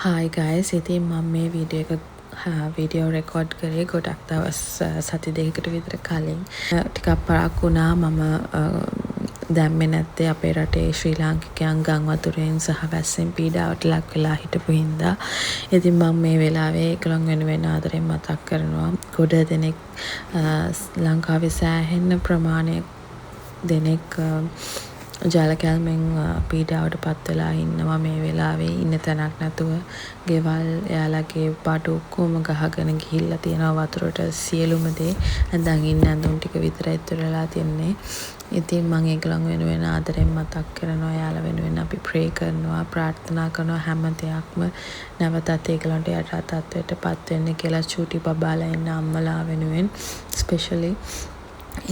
Hi guys, ඉතින් මම මේ වීඩියෝ රෙකෝඩ් කරේ ගොඩක් දවස් සති දෙකකට විතර කලින්. ටිකක් පරක්කු වුණා මම දැම්මේ නැත්තේ අපේ රටේ ශ්‍රී ලාංකිකයන් ගම් වතුරෙන් සහ වැස්සෙන් පීඩාවට ලක් වෙලා හිටපු හින්දා. ඉතින් මම මේ වෙලාවේ ඒගොල්ලන් වෙනුවෙන් ආදරෙන් මතක් කරනවා. ගොඩ දෙනෙක් ලංකාවේ සෑහෙන ප්‍රමාණයක් දෙනෙක් ජල කැල්මෙන් පීඩාවට පත් වෙලා ඉන්නවා මේ වෙලාවේ ඉන්න තැනක් නැතුව ගෙවල් එයාලගේ බඩු ඔක්කොම ගහගෙන ගිහිල්ලා තියෙනවා වතුරට සියලුම දේ ඇඳන් ඉන්න ඇඳුම් ටික විතරයි ඉතුරු වෙලා තියන්නේ. ඉතින් මම ඒගොල්ලන් වෙනුවෙන් ආදරෙන් මතක් කරනවා. එයාලා වෙනුවෙන් අපි ප්‍රේ කරනවා, ප්‍රාර්ථනා කරනවා හැම දෙයක්ම නැවතත් ඒගොල්ලන්ට යටත් තත්ත්වයට පත් වෙන්න කියලා චූටි බබාලා ඉන්න අම්මලා වෙනුවෙන් ස්පෙෂලි.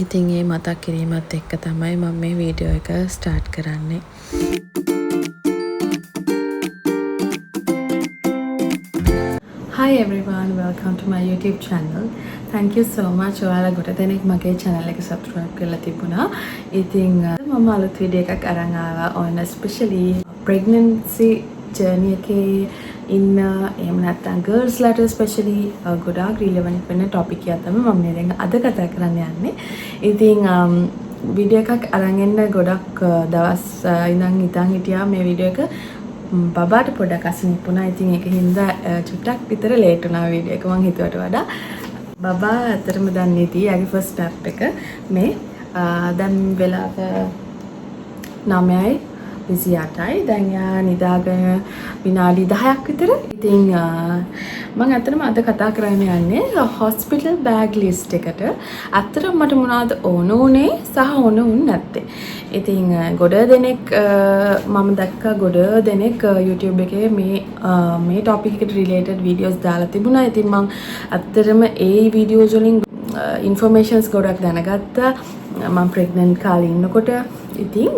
ඉතින් ඒ මතක් කිරීමත් එක්ක තමයි මම මේ වීඩියෝ එක ස්ටාර්ට් කරන්නේ. Hi everyone, welcome to my YouTube channel. Thank you so much. ඔයාලා ගොඩ දෙනෙක් මගේ channel එක subscribe කරලා තිබුණා. ඉතින් මම අලුත් වීඩියෝ එකක් අරන් ආවා on especially pregnancy journey එකේ ඉන්න එහෙම නැත්නම් girls ලාට especially ගොඩාක් relevant වෙන topic එකක් තමයි මම මේ දැන් අද කතා කරන්න යන්නේ. ඉතින් වීඩියෝ එකක් අරන් එන්න ගොඩක් දවස් ඉඳන් හිතන් හිටියා මේ වීඩියෝ එක බබාට පොඩක් අසනීප වුණා. ඉතින් ඒක හින්දා චුට්ටක් විතර ලේට් වුණා වීඩියෝ එක මං හිතුවට වඩා. බබා ඇත්තටම දන්නේ නැති යාගේ first step එක මේ දැන් වෙලාව 9:28යි. දැන් යා නිදාගෙන විනාඩි 10ක් විතර. ඉතින් මම ඇත්තටම අද කතා කරන්න යන්නේ hospital bag list එකට. ඇත්තටම මට මොනවද ඕන උනේ සහ ඕන උන්නේ නැත්තේ. ඉතින් ගොඩ දෙනෙක් මම දැක්කා ගොඩ දෙනෙක් YouTube එකේ මේ topic එකට related videos දාලා තිබුණා. ඉතින් මම ඇත්තටම ඒ videos වලින් informations ගොඩක් දැනගත්තා. මම pregnant කාලේ ඉන්නකොට. ඉතින්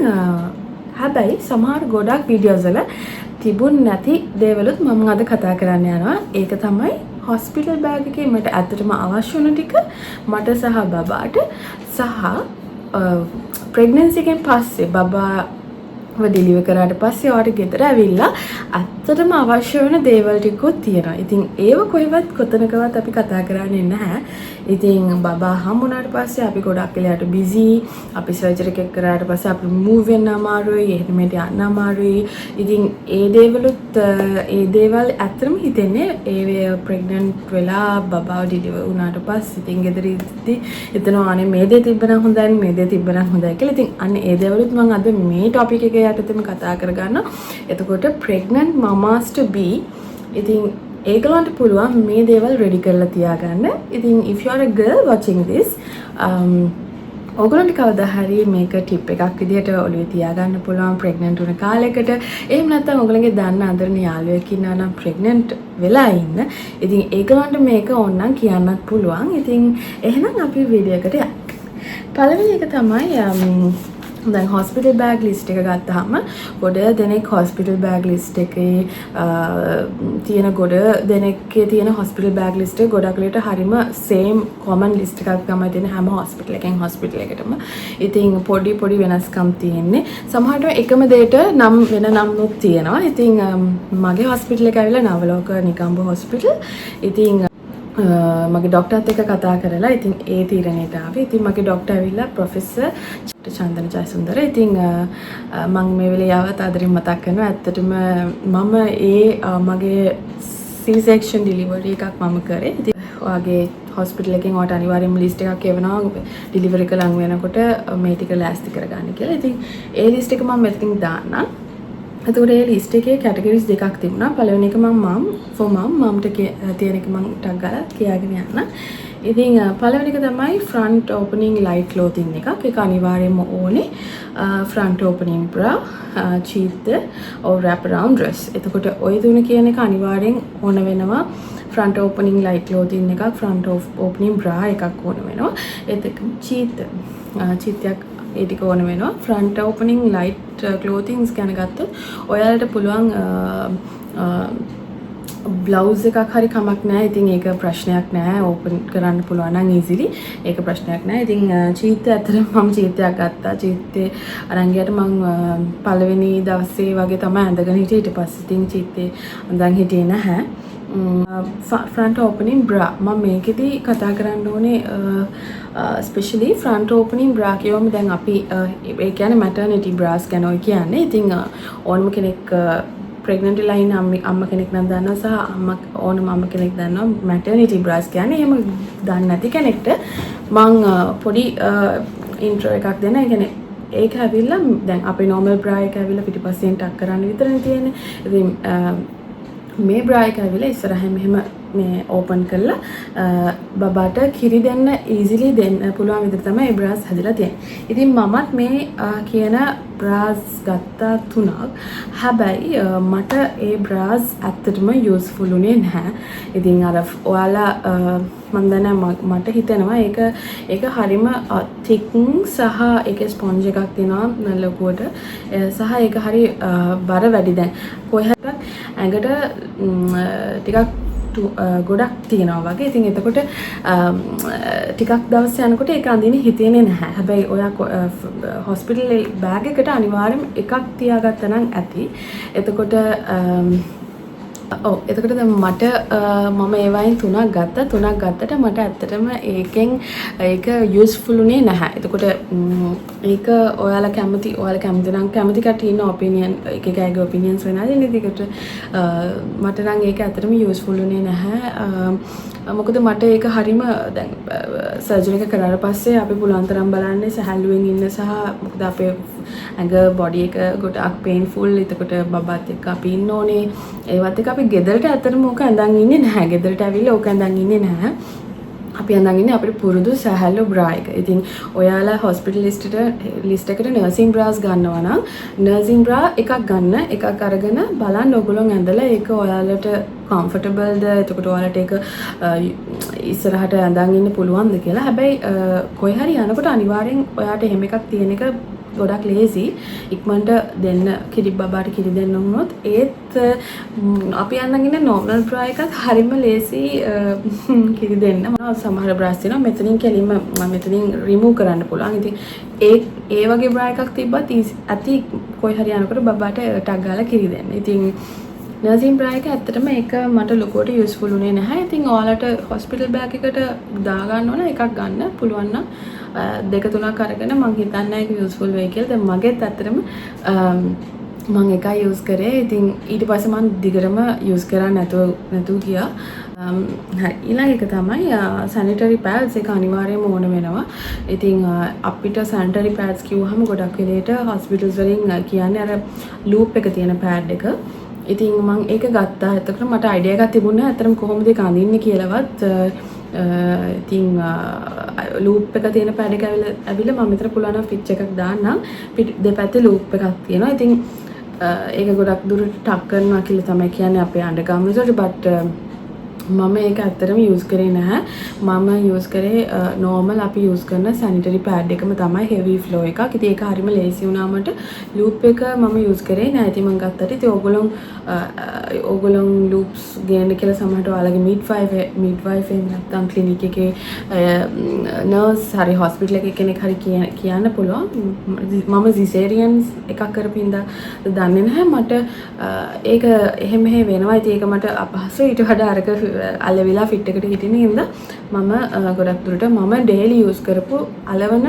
හැබැයි සමහර ගොඩක් වීඩියෝස් වල තිබුණ නැති දේවලුත් මම අද කතා කරන්න යනවා. ඒක තමයි hospital bag එකේ මට ඇත්තටම අවශ්‍ය වුණ ටික මට සහ බබාට සහ pregnancy එකෙන් පස්සේ බබාව ඩෙලිවර් කරාට පස්සේ ඔයාලට ගෙදර ඇවිල්ලා ඇත්තටම අවශ්‍ය වෙන දේවල් ටිකකුත් තියෙනවා. ඉතින් ඒව කොහෙවත් කොතනකවත් අපි කතා කරන්නේ නැහැ. ඉතින් බබා හම්බුනාට පස්සේ අපි ගොඩක් වෙලාවට බිසි. අපි සර්ජරි එකක් කරාට පස්සේ අපි මූව් වෙන්න අමාරුයි, එහෙම මෙහෙට යන්න අමාරුයි. ඉතින් ඒ දේවල් ඇත්තටම හිතෙන්නේ ඒ ප්‍රෙග්නන්ට් වෙලා බබාව ඩෙලිවර් වුණාට පස්සේ ඉතින් ගෙදර ඉඳි එතනවා අනේ මේ දේ තිබ්බනම් හොඳයි, මේ දේ තිබ්බනම් හොඳයි කියලා. ඉතින් අන්න ඒ දේවලුත් මම අද මේ ටොපික් එකේ යටතේම කතා කරගන්නවා. එතකොට pregnant mamas to be ඉතින් ඒගොල්ලන්ට පුළුවන් මේ දේවල් රෙඩි කරලා තියාගන්න. ඉතින් if you are a girl watching this ඔයගොල්ලන්ට කවදා හරි මේක ටිප් එකක් විදිහට ඔළුවේ තියාගන්න පුළුවන් pregnant වුණ කාලයකට. එහෙම නැත්නම් ඔයගොල්ලන්ගේ දන්න අඳුරන යාළුවෙක් ඉන්නවා නම් pregnant වෙලා ඉන්න. ඉතින් ඒගොල්ලන්ට මේක ඕනනම් කියන්නත් පුළුවන්. ඉතින් එහෙනම් අපි වීඩියෝ එකට යමු. පළවෙනි එක තමයි දැන් hospital bag list එක ගත්තාම ගොඩ දෙනෙක් hospital bag list එකේ තියෙන ගොඩ දෙනෙක්ගේ තියෙන hospital bag list එක ගොඩක් වෙලට හරිම same common list එකක් තමයි තියෙන හැම hospital එකෙන් hospital එකටම. ඉතින් පොඩි වෙනස්කම් තියෙන්නේ. සමහරට එකම දෙයට නම් වෙන නම්නුත් තියෙනවා. ඉතින් මගේ hospital එක ඇවිල්ලා නවලෝක නිකම්බ hospital. ඉතින් මගේ ડોක්ටර්ත් එක්ක කතා කරලා ඉතින් ඒ තීරණයට ආවේ. ඉතින් මගේ ડોක්ටර් ඇවිල්ලා ප්‍රොෆෙසර් චන්දන ජයසුන්දර. ඉතින් මම මේ වෙලේ ආවත් ආදරෙන් මතක් කරනවා. ඇත්තටම මම මගේ C-section delivery එකක් මම කරේ. ඉතින් ඔයාගේ hospital එකෙන් ඔයාට අනිවාර්යයෙන්ම list එකක් එවනවා delivery එක ලඟ වෙනකොට මේ ටික ලෑස්ති කරගන්න කියලා. ඉතින් ඒ list එක මම මෙතනින් දාන්නම්. එතකොට ඒ ලිස්ට් එකේ කැටගරිස් දෙකක් තිබුණා. පළවෙනි එක මම්ට තියෙන එක මම ටග් ගාලා කියාගෙන යන්න. ඉතින් පළවෙනි එක තමයි front opening light clothing එකක්. ඒක අනිවාර්යයෙන්ම ඕනේ. front opening bra, cheat or wrap around dress. එතකොට ওই තුන කියන එක අනිවාර්යෙන් ඕන වෙනවා. front opening light clothing එකක්, front opening bra එකක් ඕන වෙනවා. ඒත් cheat එකක් ඒ ටික ඕන වෙනවා. front opening light clothings ගැන ගත්තොත් ඔයාලට පුළුවන් බ්ලවුස් එකක් හරි කමක් නැහැ. ඉතින් ඒක ප්‍රශ්නයක් නැහැ. ඕපන් කරන්න පුළුවන් නම් easily. ඒක ප්‍රශ්නයක් නැහැ. ඉතින් චීත්තේ ඇත්තටම මම චීත්තයක් ගත්තා. චීත්තේ අරන් ගියට මම පළවෙනි දවසේ වගේ තමයි අඳගෙන හිටියේ. ඊට පස්සේ ඉතින් චීත්තේ අඳන් හිටියේ නැහැ. front opening bra මම මේකෙදි කතා කරන්න ඕනේ especially front opening bra කියවම දැන් අපි ඒ කියන්නේ maternity bras ගැන ඔය කියන්නේ. ඉතින් ඕනම කෙනෙක් pregnant වෙලා ඉන්න අම්ම කෙනෙක් නම් දන්නවා සහ අම්මා ඕනම අම්ම කෙනෙක් දන්නවා maternity bras කියන්නේ. එහෙම දන්නේ නැති කෙනෙක්ට මම පොඩි intro එකක් දෙන්න. ඒ කියන්නේ ඒක ඇවිල්ලා දැන් අපේ normal bra එක ඇවිල්ලා පිටිපස්සෙන් ටක් කරන්න විතරනේ තියෙන්නේ. ඉතින් මේ bra එක ඇවිල්ලා ඉස්සරහින් මෙහෙම මේ ඕපන් කරලා බබාට කිරි දෙන්න easily දෙන්න පුළුවන් විදිහට තමයි මේ bras හදලා තියෙන්නේ. ඉතින් මමත් මේ කියන bras ගත්තා 3ක්. හැබැයි මට ඒ bras ඇත්තටම useful උනේ නැහැ. ඉතින් අර ඔයාලා මම දන්නේ මට හිතෙනවා ඒක හරිම thick සහ ඒකේ ස්පොන්ජ් එකක් තියෙනවා ලොකුවට සහ ඒක හරි බර වැඩි. දැන් කොහෙවත් ඇඟට ටිකක් ගොඩක් තියෙනවා වගේ. ඉතින් එතකොට ටිකක් දවස් යනකොට ඒක අඳින්න හිතෙන්නේ නැහැ. හැබැයි ඔයා හොස්පිටල් බෑග් එකට අනිවාර්යයෙන් එකක් තියාගත්තා නම් ඇති. එතකොට එතකොට දැන් මට මම ඒ වයින් 3ක් ගත්තා. 3ක් ගත්තට මට ඇත්තටම ඒක යූස්ෆුල් උනේ නැහැ. එතකොට ඒක ඔයාලා කැමති නම් කැමති කට්ටිය ඉන්න ඔපිනියන් එක අයගේ ඔපිනියන්ස් වෙනවා. ඒකට මට නම් ඒක ඇත්තටම යූස්ෆුල් උනේ නැහැ. මොකද මට ඒක හරීම දැන් සර්ජරි එක කරාට පස්සේ අපි පුළුවන් තරම් බලන්නේ සැහැල්ලුවෙන් ඉන්න සහ මොකද අපේ ඇඟ බොඩි එක ගොඩක් පේන්ෆුල්. එතකොට බබාත් එක්ක අපි ඉන්න ඕනේ. ඒවත් එක්ක අපි ගෙදරට ඇත්තටම ඕක ඇඳන් ඉන්නේ නැහැ. ගෙදරට ඇවිල්ලා ඕක ඇඳන් ඉන්නේ නැහැ. අපි අඳන් ඉන්නේ අපේ පුරුදු සැහැල්ලු bra එක. ඉතින් ඔයාලා hospital list එකට nursing bras ගන්නවා නම් nursing bra එකක් ගන්න. එකක් අරගෙන බලන්න ඔයගොල්ලෝ ඇඳලා ඒක ඔයාලට comfortable ද එතකොට ඔයාලට ඒක ඉස්සරහට අඳන් ඉන්න පුළුවන්ද කියලා. හැබැයි කොයි හරි යනකොට අනිවාර්යෙන් ඔයාට එහෙම එකක් තියෙන එක ගොඩක් ලේසි. ඉක්මනට දෙන්න කිරි බබාට කිරි දෙන්න වුණොත් ඒත් අපි අඳන් ඉන්න normal bra එකත් හරිම ලේසි කිරි දෙන්න. සමහර bras තියෙනවා මෙතනින් කෙලින්ම මෙතනින් remove කරන්න පුළුවන්. ඉතින් ඒ වගේ bra එකක් තිබ්බත් ඇති කොයි හරි යනකොට බබාට ටක් ගාලා කිරි දෙන්න. ඉතින් nursing bra එක ඇත්තටම ඒක මට ලොකුවට යූස්ෆුල් උනේ නැහැ. ඉතින් ඔයාලට hospital bag එකට දා ගන්න ඕන එකක් ගන්න පුළුවන් නම් දෙක තුනක් අරගෙන මම හිතන්නේ ඒක යූස්ෆුල් වෙයි කියලා. දැන් මගෙත් ඇත්තටම මම එකයි යූස් කරේ. ඉතින් ඊට පස්සේ මම දිගටම යූස් කරන්නේ නැතුව ගියා. හරි ඊළඟ එක තමයි sanitary pads එක අනිවාර්යයෙන්ම ඕන වෙනවා. ඉතින් අපිට sanitary pads කිව්වහම ගොඩක් වෙලේට hospitals වලින් කියන්නේ අර loop එක තියෙන pad එක. ඉතින් මම ඒක ගත්තා. එතකොට මට අයිඩියා එකක් තිබුණේ නැහැ අතරම කොහොමද ඒක අඳින්නේ කියලාවත්. ඉතින් ලූප් එක තියෙන පෑඩ් එක ඇවිල්ලා මම මෙතන පුළුවන් නම් ෆිච් එකක් දාන්නම්. දෙපැත්තේ ලූප් එකක් තියෙනවා. ඉතින් ඒක ගොඩක් දුරට ටක් කරනවා කියලා තමයි කියන්නේ අපේ අඬගම්වලට. බට් මම ඒක ඇත්තටම යූස් කරේ නැහැ. මම යූස් කරේ normal අපි යූස් කරන sanitary pad එකම තමයි heavy flow එකක්. ඉතින් ඒක හරියම ලේසි වුණා මට. loop එක මම යූස් කරේ නැහැ. ඉතින් මම ගත්තට ඉතින් ඕගොල්ලෝ loops ගේන්න කියලා සමහරට ඔයාලගේ midwife එහෙම නැත්නම් clinic එකේ nurse හරි hospital එකේ කෙනෙක් හරි කියන්න පුළුවන්. මම cesarean එකක් කරපින්දා දන්නේ නැහැ. මට ඒක එහෙම වෙනවා. ඉතින් ඒක මට අපහසුයි. ඊට වඩා අරක අලවිලා ෆිට් එකට හිටින හින්දා මම ගොඩක් දුරට මම ඩේලි යූස් කරපු අලවන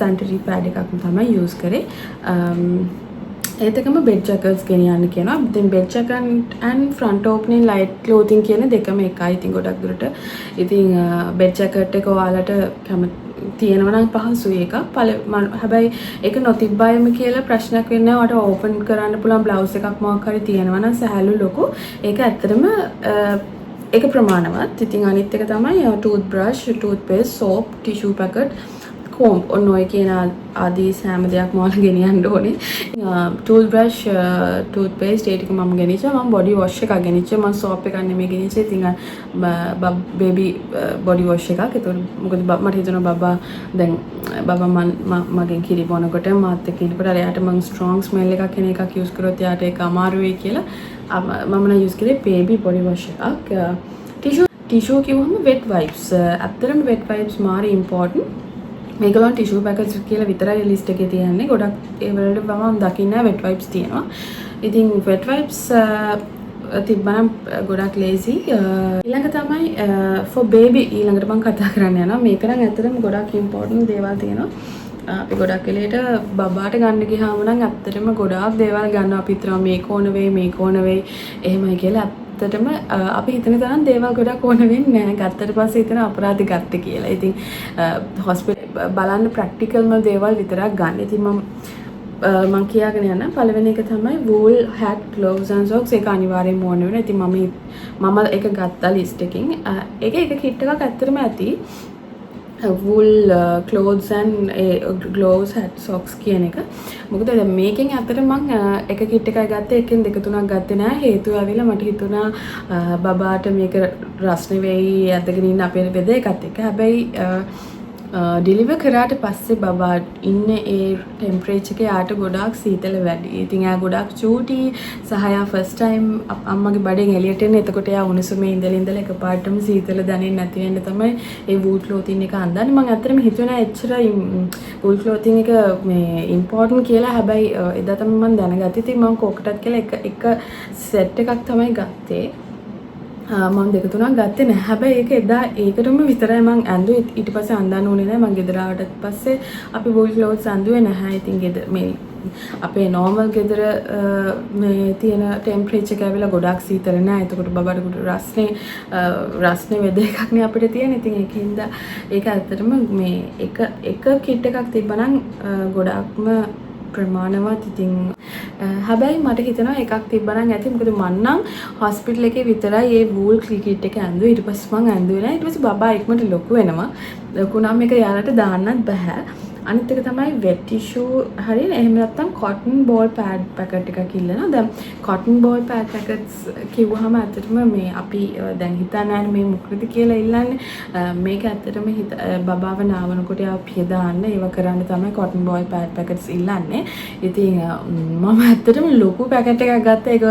sanitary pad එකක් තමයි යූස් කරේ. ඒතකම bed jackets ගෙනියන්න කියනවා. ඉතින් bed jacket and front opening light clothing කියන දෙකම එකයි. ඉතින් ගොඩක් දුරට ඉතින් bed jacket එක ඔයාලට තියෙනවා නම් පහසුයි එක. හැබැයි ඒක නොතිබ්බයම කියලා ප්‍රශ්නයක් වෙන්නේ නැහැ. ඔයාලට ඕපන් කරන්න පුළුවන් බ්ලවුස් එකක් මොකක් හරි තියෙනවා නම් සහැල්ලු ලොකු. ඒක ඇත්තටම ඒක ප්‍රමාණවත්. ඉතින් අනිත් එක තමයි toothbrush, toothpaste, soap, tissue packet, comb ඔන්න ඔය කියන ආදී සෑම දෙයක්ම ඔයාලා ගෙනියන්න ඕනේ. toothbrush, toothpaste ඒ ටික මම ගෙනිච්චා. මම body wash එකක් ගෙනිච්චා. මම soap එකක් නෙමෙයි ගෙනිච්චේ. ඉතින් baby body wash එකක්. ඒතකොට මොකද මට හිතුණා බබා දැන් බබා මගෙන් කිරි බොනකොට මාත් එක්ක ඉන්නකොට එයාට මම strong smell එකක් එන එකක් use කරොත් එයාට ඒක අමාරු වෙයි කියලා මම නම් use කරේ baby body wash එකක්. ටිෂු කිව්වම wet wipes. ඇත්තටම wet wipes මාරි important. මේගොල්ලන් ටිෂු පැකට්ස් කියලා විතරයි ලිස්ට් එකේ තියන්නේ. ගොඩක් ඒ වලට මම දකින්නේ wet wipes තියෙනවා. ඉතින් wet wipes තිබ්බනම් ගොඩක් lazy. ඊළඟ තමයි for baby ඊළඟට මම කතා කරන්න යනවා. මේක නම් ඇත්තටම ගොඩක් important දේවල් තියෙනවා. අපි ගොඩක් වෙලේට බබාට ගන්න ගියාම නම් ඇත්තටම ගොඩාක් දේවල් ගන්නවා. අපි හිතනවා මේක ඕන වෙයි මේක ඕන වෙයි එහෙමයි කියලා. ඇත්තටම අපි හිතන තරම් දේවල් ගොඩක් ඕන වෙන්නේ නැහැ. ගත්තට පස්සේ හිතන අපරාධ ගත්ත කියලා. ඉතින් හොස්පිටල් බලන්න ප්‍රැක්ටිකල්ම දේවල් විතරක් ගන්න. ඉතින් මම කියාගෙන යන පළවෙනි එක තමයි wool hat gloves and socks. ඒක අනිවාර්යෙන්ම ඕන වෙනවා. ඉතින් මම ඒක ගත්තා ලිස්ට් එකකින්. ඒක කිට් එකක් ඇත්තටම ඇති. wool clothes and gloves hat socks කියන එක. මොකද දැන් මේකෙන් අතට මම එක කිට් එකයි ගත්තේ. එකෙන් දෙක තුනක් ගත්තේ නෑ. හේතුව ඇවිල්ලා මට හිතුණා බබාට මේක රස්නේ වෙයි ඇදගෙන ඉන්න අපේ බෙද එකත් එක්ක. හැබැයි ඩිලිවර් කරාට පස්සේ බබා ඉන්නේ ඒ ටෙම්පරේචර් එකේ යාට ගොඩාක් සීතල වැඩි. ඉතින් එයා ගොඩාක් චූටි සහ යා ෆස්ට් ටයිම් අම්මගේ බඩෙන් එළියට එන්නේ. එතකොට එයා උණුසුමේ ඉඳලා එකපාරටම සීතල දැනෙන්නේ නැති වෙන්න තමයි ඒ වූල් ක්ලෝතින් එක අඳන්නේ. මම ඇත්තටම හිතුවේ නෑ එච්චර වූල් ක්ලෝතින් එක මේ ඉම්පෝටන්ට් කියලා. හැබැයි එදා තමයි මම දැනගත්තේ. ඉතින් මම කෝකටත් කියලා එක සෙට් එකක් තමයි ගත්තේ. මම දෙක තුනක් ගත්තේ නැහැ. හැබැයි ඒක එදා ඒකටම විතරයි මම ඇඳුවේ. ඊට පස්සේ අඳන්න ඕනේ නැහැ. මම ගෙදර ආවට පස්සේ අපි wool clothes අඳුවේ නැහැ. ඉතින් ගෙදර මේ අපේ normal ගෙදර මේ තියෙන temperature එක ඇවිල්ලා ගොඩක් සීතල නැහැ. එතකොට බබාට රස්නේ වෙද එකක් නේ අපිට තියෙන. ඉතින් ඒකින්ද ඒක ඇත්තටම මේ එක කිට් එකක් තිබ්බනම් ගොඩක්ම ප්‍රමාණවත්. ඉතින් හැබැයි මට හිතෙනවා එකක් තිබ්බනම් ඇති. මොකද මං නම් හොස්පිටල් එකේ විතරයි මේ වූල් කිට් එක ඇඳුවේ. ඊට පස්සේ මං ඇඳුවේ නැහැ. ඊට පස්සේ බබා ඉක්මනට ලොකු වෙනවා. ලොකු නම් මේක යාලට දාන්නත් බෑ. අනිත් එක තමයි wet tissue හරියට. එහෙම නැත්නම් cotton ball pad packet එකක් ඉල්ලනවා. දැන් cotton ball pad packets කිව්වහම ඇත්තටම මේ අපි දැන් හිතන්නේ මේ මොකද කියලා ඉල්ලන්නේ. මේක ඇත්තටම බබාව නාවනකොට යා පිය දාන්න ඒව කරන්න තමයි cotton ball pad packets ඉල්ලන්නේ. ඉතින් මම ඇත්තටම ලොකු packet එකක් ගත්තා. ඒක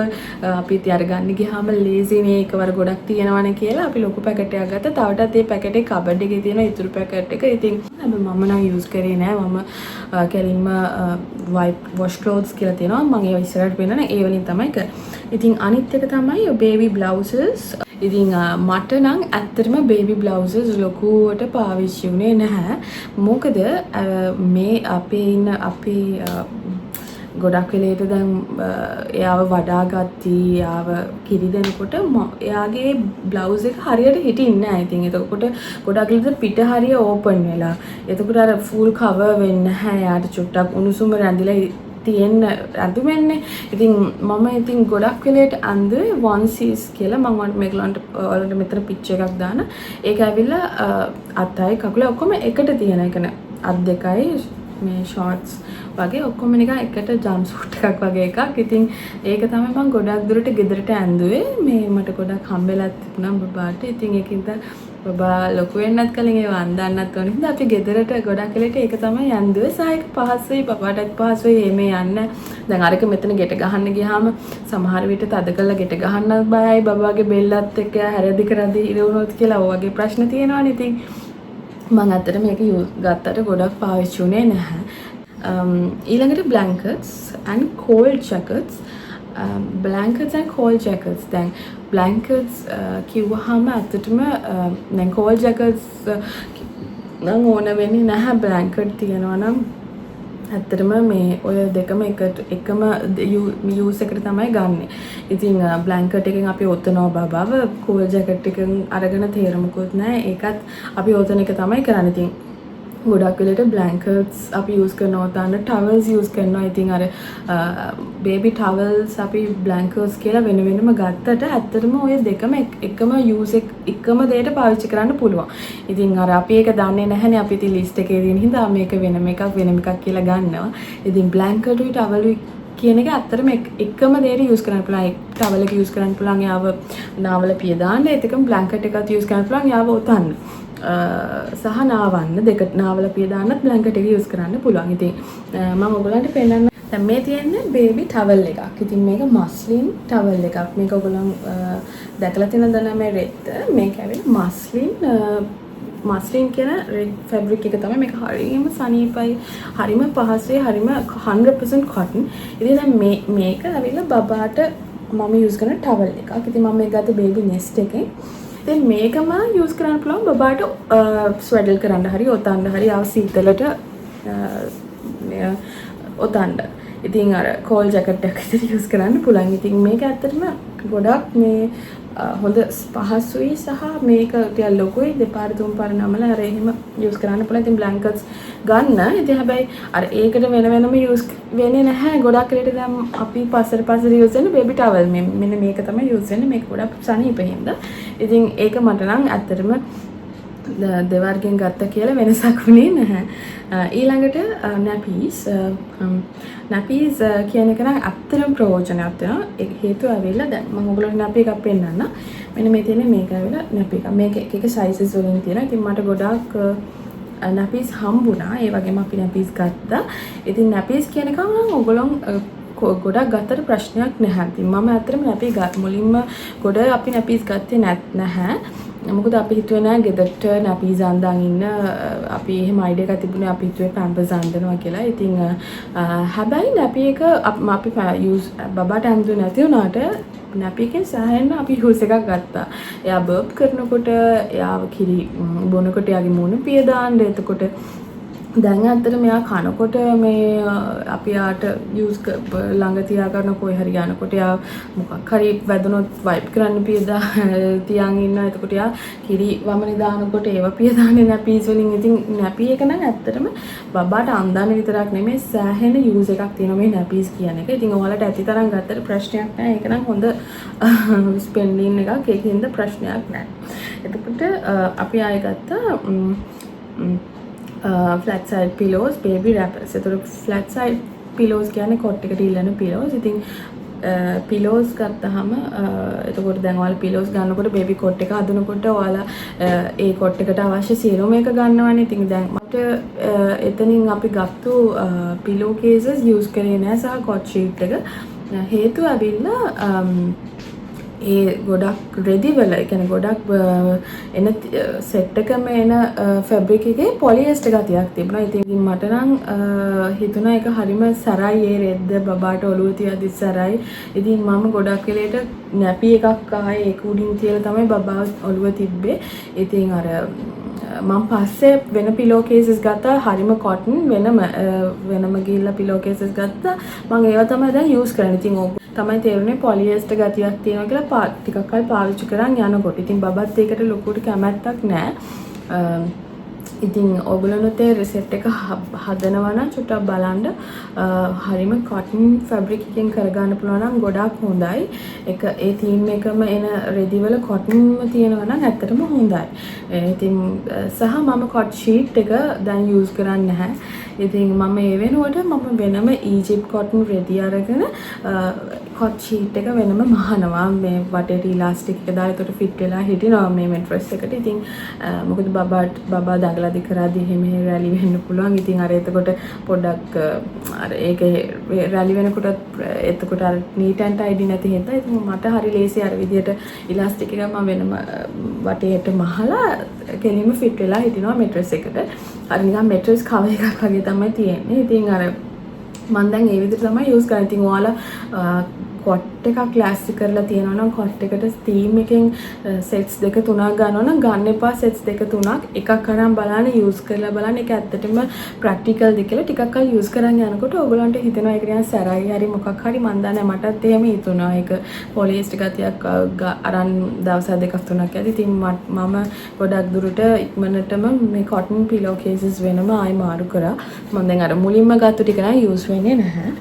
අපි ඉතින් අර ගන්න ගියාම lazy නේ එකවර ගොඩක් තියෙනවනේ කියලා අපි ලොකු packet එකක් ගත්තා. තවටත් මේ packet එක cupboard එකේ තියෙන ඉතුරු packet එක. ඉතින් මම නම් use කරේ මම කෙලින්ම wash clothes කියලා තියෙනවා. මම ඒව ඉස්සරහට පෙන්නන ඒ වලින් තමයි කරන්නේ. ඉතින් අනිත් එක තමයි baby blouses. ඉතින් මට නම් ඇත්තටම baby blouses ලොකුවට පාවිච්චි වුණේ නැහැ. මොකද මේ අපේ ගොඩක් වෙලේට දැන් එයාව වඩා ගත්තා. එයාව කිරි දෙනකොට එයාගේ බ්ලවුස් එක හරියට හිටින්නේ නැහැ. ඉතින් එතකොට ගොඩක් වෙලේට පිට හරිය ඕපන් වෙලා. එතකොට අර ෆුල් කවර් වෙන්නේ නැහැ. එයාට චුට්ටක් උණුසුම රැඳිලා තියෙන්න අඳුමන්නේ. ඉතින් මම ගොඩක් වෙලේට අඳුවේ onesies කියලා. මම මේගොල්ලන්ට ඔයාලට මෙතන පික්චර් එකක් දාන. ඒක ඇවිල්ලා අතයි කකුල ඔක්කොම එකට තියෙන එක නේ. අත් දෙකයි මේ shorts වගේ ඔක්කොම නිකන් එකට ජම්ප් සූට් එකක් වගේ එකක්. ඉතින් ඒක තමයි මම ගොඩක් දුරට ගෙදරට ඇඳුවේ. මේ මට ගොඩක් හම්බෙලක් තිබුණා බබාට. ඉතින් ඒකින්ද බබා ලොකු වෙන්නත් කලින් ඒව අඳන්නත් ඕනේ. ඉතින් අපි ගෙදරට ගොඩක් වෙලට ඒක තමයි ඇඳුවේ. සායක පහසුයි බබාටත් පහසුයි මේ යන්න. දැන් අරක මෙතන ගෙට ගහන්න ගියාම සමහර විට තද කරලා ගෙට ගහන්නත් බයයි. බබාගේ බෙල්ලත් එක්ක හැරදි කරදි ඉරවුනොත් කියලා ඔය වගේ ප්‍රශ්න තියෙනවානේ. ඉතින් මම අතට මේක ගත්තට ගොඩක් පාවිච්චි වුණේ නැහැ. ඊළඟට blankets and cold jackets. Blankets and cold jackets. දැන් blankets කිව්වහම ඇත්තටම දැන් cold jackets නම් ඕන වෙන්නේ නැහැ. blanket තියනවා නම් ඇත්තටම මේ ඔය දෙකම එකම use එකට තමයි ගන්නෙ. ඉතින් blanket එකෙන් අපි ඔතනවා බබව. cold jacket එකෙන් අරගෙන තේරෙමුකුත් නැහැ. ඒකත් අපි ඔතන එක තමයි කරන්නේ. ඉතින් ගොඩක් වෙලට බ්ලැන්කට්ස් අපි යූස් කරනවා තාන්න ටවල්ස් යූස් කරනවා. ඉතින් අර බේබි ටවල්ස් අපි බ්ලැන්කට්ස් කියලා වෙන වෙනම ගත්තට ඇත්තටම ඔය දෙකම එකම යූස් එකම දෙයට පාවිච්චි කරන්න පුළුවන්. ඉතින් අර අපි ඒක දන්නේ නැහැනේ. අපි ඉතින් ලිස්ට් එකේ තියෙන හින්දා මේක වෙනම එකක් කියලා ගන්නවා. ඉතින් බ්ලැන්කට්ුයි ටවලුයි කියන එක ඇත්තටම එකම දෙයට යූස් කරන්න පුළුවන්. එක් ටවල් එක යූස් කරන්න පුළුවන් යාව නාවල පිය දාන්න. ඒකම බ්ලැන්කට් එකත් යූස් කරන්න පුළුවන් යාව උතන්න. සහ නාවන්න දෙකට නාවල පිය දාන්නත් බ්ලැන්කට් එක යූස් කරන්න පුළුවන්. ඉතින් මම ඔයගලන්ට පෙන්නන්න දැන් මේ තියෙන්නේ බේබි ටවල් එකක්. ඉතින් මේක මස්ලින් ටවල් එකක්. මේක ඔයගලන් දැකලා තියෙනවද නැහැ රෙද්ද? මේක ඇවිල්ලා මස්ලින් කියන රෙඩ් ෆැබ්‍රික් එක තමයි. මේක හරියම සනීපයි, හරිම පහසුයි, හරිම 100% cotton. ඉතින් දැන් මේක ඇවිල්ලා බබාට මම යූස් කරන ටවල් එකක්. ඉතින් මම මේක ගත්ත බේබි නෙස්ට් එකේ. ඉතින් මේකම යූස් කරන්න පුළුවන් බබාට ස්වැඩල් කරන්න හරි ඔතන්න හරි ආව සීතලට ඔතන්න. ඉතින් අර කෝල් ජැකට් එකක් විතර යූස් කරන්න පුළුවන්. ඉතින් මේක ඇත්තටම ගොඩක් මේ හොඳ පහසුයි සහ මේක ටිකක් ලොකුයි. දෙපාර තුන් පාර නමලා අර එහෙම යූස් කරන්න පුළුවන්. ඉතින් බ්ලැන්කට්ස් ගන්න. ඉතින් හැබැයි අර ඒකට වෙන වෙනම යූස් වෙන්නේ නැහැ. ගොඩක් වෙලට දැන් අපි පස්සට යූස් වෙන බේබි ටවල් මෙන්න මේක තමයි යූස් වෙන්නේ. මේක ගොඩක් සනීපෙහින්ද. ඉතින් ඒක මට නම් ඇත්තටම දෙවර්ගෙන් ගත්ත කියලා වෙනසක් වුණේ නැහැ. ඊළඟට නැපීස් කියන එක නම් අත්‍තරම ප්‍රයෝජනයක් වෙනවා. ඒක හේතුව ඇවිල්ලා දැන් මම ඔයගොල්ලන්ට නැපි එකක් පෙන්නන්න. මෙන්න මේ තියෙන මේක ඇවිල්ලා නැපි එක. මේක එක එක සයිසස් වලින් තියෙනවා. ඉතින් මට ගොඩාක් නැපීස් හම්බුණා. ඒ වගේම අපි නැපීස් ගත්තා. ඉතින් නැපීස් කියන එක නම් ඔයගොල්ලන් ගොඩක් ගත්තට ප්‍රශ්නයක් නැහැ. ඉතින් මම ඇත්තටම නැපි මුලින්ම ගොඩ අපි නැපීස් ගත්තේ නැහැ. මොකද අපි හිතුවේ නෑ ගෙදරට නැපීස් අඳන් ඉන්න අපි එහෙම අයිඩියා එකක් තිබුණේ අපි හිතුවේ පැම්පර්ස් අඳිනවා කියලා. ඉතින් හැබැයි නැපි එක අපි යූස් බබාට අඳුනේ නැති වුණාට නැපි එකෙන් සෑහෙන්න අපි යූස් එකක් ගත්තා. එයා බර්ප් කරනකොට එයාව කිරි බොනකොට එයාගේ මුණ පිය දාන්න. එතකොට දැන් ඇත්තට මෙයා කනකොට මේ අපි යාට යූස් ළඟ තියා ගන්න කොයි හරි යනකොට යා මොකක් හරි වැදුනොත් වයිප් කරන්න පියදා තියන් ඉන්නවා. එතකොට යා කිරි වමනේ දානකොට ඒව පිය දාන්නේ නැපීස් වලින්. ඉතින් නැපි එක නම් ඇත්තටම බබාට අන්දන්න විතරක් නෙමෙයි සෑහෙන යූස් එකක් තියෙනවා මේ නැපීස් කියන එක. ඉතින් ඔයාලට ඇති තරම් ගත්තට ප්‍රශ්නයක් නැහැ. ඒක නම් හොඳ ස්පෙන්ඩින් එකක්. ඒකින්ද ප්‍රශ්නයක් නැහැ. එතකොට අපි ආයෙ ගත්තා flat side pillows baby wrappers. එතකොට flat side pillows කියන්නේ කොට් එකට ඉල්ලන pillows. ඉතින් pillows ගත්තාම එතකොට දැන් ඔයාලා pillows ගන්නකොට baby කොට් එක හදනකොට ඔයාලා ඒ කොට් එකට අවශ්‍ය සියලුම එක ගන්නවනේ. ඉතින් දැන් මට එතනින් අපි ගත්තු pillow cases use කරේ නැහැ සහ කොට් sheet එක. හේතුව ඇවිල්ලා ඒ ගොඩක් රෙදි වල ඒ කියන්නේ ගොඩක් එන සෙට් එකම එන ෆැබ්‍රික් එකේ පොලියස්ටර් ගතියක් තිබුණා. ඉතින් මට නම් හිතුණා ඒක හරිම සරයි ඒ රෙද්ද බබාට ඔළුව තියද්දි සරයි. ඉතින් මම ගොඩක් වෙලේට නැපි එකක් ආයේ ඒක උඩින් තියලා තමයි බබා ඔළුව තිබ්බේ. ඉතින් අර මම පස්සේ වෙන පිලෝ කේසස් ගත්තා. හරිම කොටන් වෙනම ගිහිල්ලා පිලෝ කේසස් ගත්තා. මම ඒවා තමයි දැන් යූස් කරන්නේ. ඉතින් ඕක තමයි තේරුනේ පොලියස්ටර් ගතියක් තියෙනවා කියලා ටිකක් කල් පාවිච්චි කරන් යනකොට. ඉතින් බබත් ඒකට ලොකුට කැමැත්තක් නැහැ. ඉතින් ඔයගොල්ලොත් ඒ රිසෙප්ට් එක හදනවා නම් චුට්ටක් බලන්න. හරිම කොටන් ෆැබ්‍රික් එකෙන් කරගන්න පුළුවන් නම් ගොඩාක් හොඳයි. ඒ තීම් එකම එන රෙදි වල කොටන්ම තියෙනවා නම් ඇත්තටම හොඳයි. ඉතින් සහ මම කොට් ෂීට් එක දැන් යූස් කරන්නේ නැහැ. ඉතින් මම ඒ වෙනුවට මම වෙනම ඊජිප්ට් කොටන් රෙදි අරගෙන කොට් ෂීට් එක වෙනම මහනවා. මේ වටේට ඉලාස්ටික් එක දාලා ඒකට ෆිට වෙලා හිටිනවා මේ මැට්‍රස් එකට. ඉතින් මොකද බබා දඟලදි කරාදී එහෙම රැලි වෙන්න පුළුවන්. ඉතින් අර එතකොට පොඩ්ඩක් අර ඒක රැලි වෙනකොට එතකොට අර නීට් ඇන්ඩ් ටයිඩි නැති හින්දා ඉතින් මට හරි ලේසි අර විදියට ඉලාස්ටික් එක මම වෙනම වටේට මහලා කෙලින්ම ෆිට වෙලා හිටිනවා මැට්‍රස් එකට. අර නිකන් මැට්‍රස් කවර් එකක් වගේ තමයි තියෙන්නේ. ඉතින් අර මම දැන් ඒ විදිහට තමයි යූස් කරන්නේ. ඉතින් ඔයාලා කොට් එකක් ක්ලාසික් කරලා තියෙනවා නම් කොට් එකට ස්ටීම් එකෙන් සෙට්ස් දෙක තුනක් ගන්නවා නම් ගන්න එපා සෙට්ස් දෙක තුනක් එකක් අරන් බලන්න යූස් කරලා බලන්න ඒක ඇත්තටම ප්‍රැක්ටිකල්ද කියලා ටිකක් කල් යූස් කරන් යනකොට ඔයගලන්ට හිතෙනවා ඒක නිකන් සැරයි හරි මොකක් හරි මන් දන්නේ මටත් එහෙම හිතුණා ඒක පොලිස්ටර් ගතියක් අරන් දවස් දෙකක් තුනක් යද්දි ඉතින් මම ගොඩක් දුරට ඉක්මනටම මේ cotton pillow cases වෙනම ආයි මාරු කරා මම දැන් අර මුලින්ම ගත්ත ටික නෑ යූස් වෙන්නේ නැහැ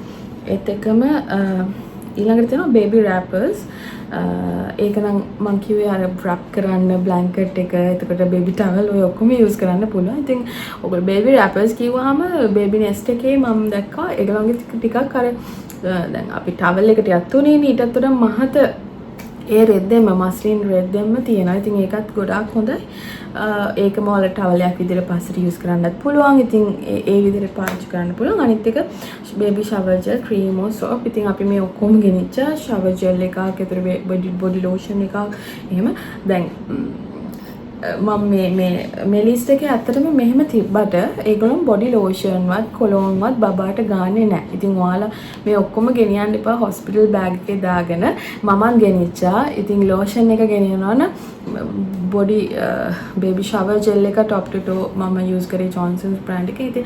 ඒත් එකම ඊළඟට තියෙනවා baby wrappers ඒක නම් මම කිව්වේ අර wrap කරන්න blanket එක එතකොට baby towel ඔය ඔක්කොම use කරන්න පුළුවන්. ඉතින් ඔයගොල්ලෝ baby wrappers කිව්වහම baby nest එකේ මම දැක්කා ඒගොල්ලෝගේ ටිකක් අර දැන් අපි towel එකට යතුනේ ඊටත් වඩා මහත ඒ රෙද්දෙම මස්ලින් රෙද්දෙම තියෙනවා. ඉතින් ඒකත් ගොඩාක් හොඳයි. ඒකම වල ටවලයක් විදිහට පස්සට යූස් කරන්නත් පුළුවන්. ඉතින් ඒ විදිහට පාවිච්චි කරන්න පුළුවන්. අනිත් එක baby shower gel, cream or soap. ඉතින් අපි මේ ඔක්කොම ගෙනිච්ච shower gel එකක්, ඒතර body lotion එකක් එහෙම දැන් මම මේ ලිස්ට් එකේ ඇත්තටම මෙහෙම තිබ්බට ඒගොල්ලෝ බොඩි ලෝෂන් වත් කොලෝන් වත් බබාට ගාන්නේ නැහැ. ඉතින් ඔයාලා මේ ඔක්කොම ගෙනියන්න එපා හොස්පිටල් බෑග් එකේ දාගෙන මමත් ගෙනිච්චා. ඉතින් ලෝෂන් එක ගෙනියනවා නම් බොඩි බේබි shower gel එක top to toe මම use කරේ Johnson's brand එකේ. ඉතින්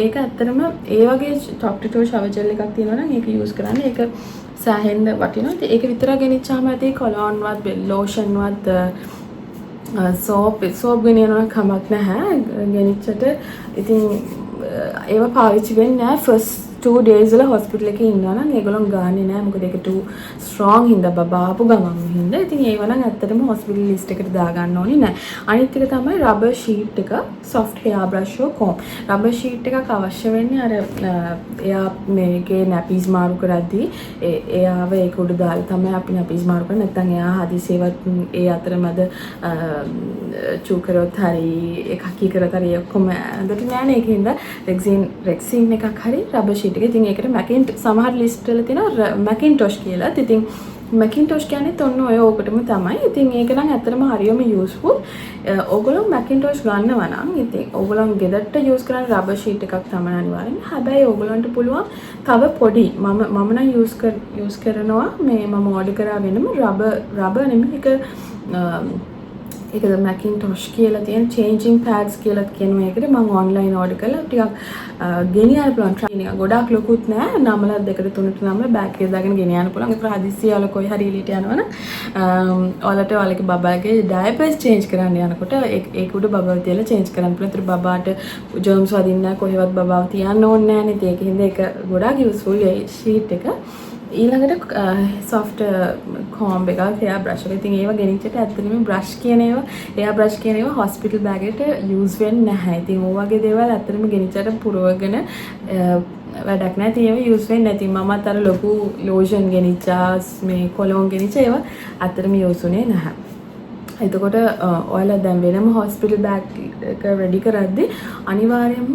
ඒක ඇත්තටම ඒ වගේ top to toe shower gel එකක් තියෙනවා නම් ඒක use කරන්න. ඒක සෑහෙන්න වටිනවා. ඉතින් ඒක විතරක් ගෙනිච්චාම ඇති කොලෝන් වත් ලෝෂන් වත් සෝප් ගෙනියනවා කමක් නැහැ ගෙනිච්චට ඉතින් ඒව පාවිච්චි වෙන්නේ නැහැ ෆස්ට් 2 days වල හොස්පිටල් එකේ ඉන්නවා නම් ඒගොල්ලෝ ගාන්නේ නැහැ මොකද ඒක too strong හින්දා බබාපු ගමන් හින්දා ඉතින් ඒව නම් ඇත්තටම හොස්පිටල් ලිස්ට් එකට දාගන්න ඕනේ නැහැ අනිත් එක තමයි rubber sheet එක soft hair brush or comb rubber sheet එකක් අවශ්‍ය වෙන්නේ අර එයා මේකේ nappies මාරු කරද්දී එයාව ඒක උඩ දාලා තමයි අපි nappies මාරු කරන්නේ නැත්නම් එයා හදිසියවත් ඒ අතරමැද චූ කරොත් හරි එකක් කී කරොත් හරි ඔක්කොම ඇඳට නෑනේ ඒකින්ද රෙක්සින් එකක් හරි rubber sheet ඉතින් ඒකට Macintosh සමහර ලිස්ට් වල තියෙනවා Macintosh කියලා. ඉතින් Macintosh කියන්නේ තොන්න ඔය ඕකටම තමයි. ඉතින් ඒක නම් ඇත්තටම හරියම useful. ඕගොල්ලෝ Macintosh ගන්නවා නම් ඉතින් ඕගොල්ලන් ගෙදරට use කරන rubber sheet එකක් තමයි අනිවාර්යෙන්. හැබැයි ඕගොල්ලන්ට පුළුවන් තව පොඩි මම නම් use කරනවා මේ මම order කරා වෙනම rubber නෙමෙයි ඒක Macintosh කියලා තියෙන changing pads කියලා කියනවා ඒකට මම online order කරලා ටිකක් ගෙනියන්න පුළුවන් try එක ගොඩාක් ලොකුත් නෑ නමල දෙකට තුනට නමල බෑග් එකේ දාගෙන ගෙනියන්න පුළුවන් ඒක හදිස්සිය වල කොයි හරි එළියට යනවනම් ඔයාලට ඔයාලගේ බබාගේ diapers change කරන්න යනකොට ඒක උඩ බබාව තියලා change කරන්න පුළුවන් ඒතර බබාට germs වදින්න කොහෙවත් බබාව තියන්න ඕනේ නෑනේ ඒක හින්දා ඒක ගොඩාක් useful ඒ sheet එක ඊළඟට soft comb එක hair brush එක. ඉතින් ඒවා ගෙනිච්චට ඇත්තටම brush කියන ඒවා hair brush කියන ඒවා hospital bag එකට use වෙන්නේ නැහැ. ඉතින් ඔය වගේ දේවල් ඇත්තටම ගෙනිච්චට පුරවගෙන වැඩක් නැහැ. ඉතින් ඒවා use වෙන්නේ නැති. මමත් අර ලොකු lotion ගෙනිච්චා මේ cologne ගෙනිච්චා ඒවා ඇත්තටම use උනේ නැහැ. එතකොට ඔයාලා දැන් වෙනම hospital bag එක ready කරද්දී අනිවාර්යයෙන්ම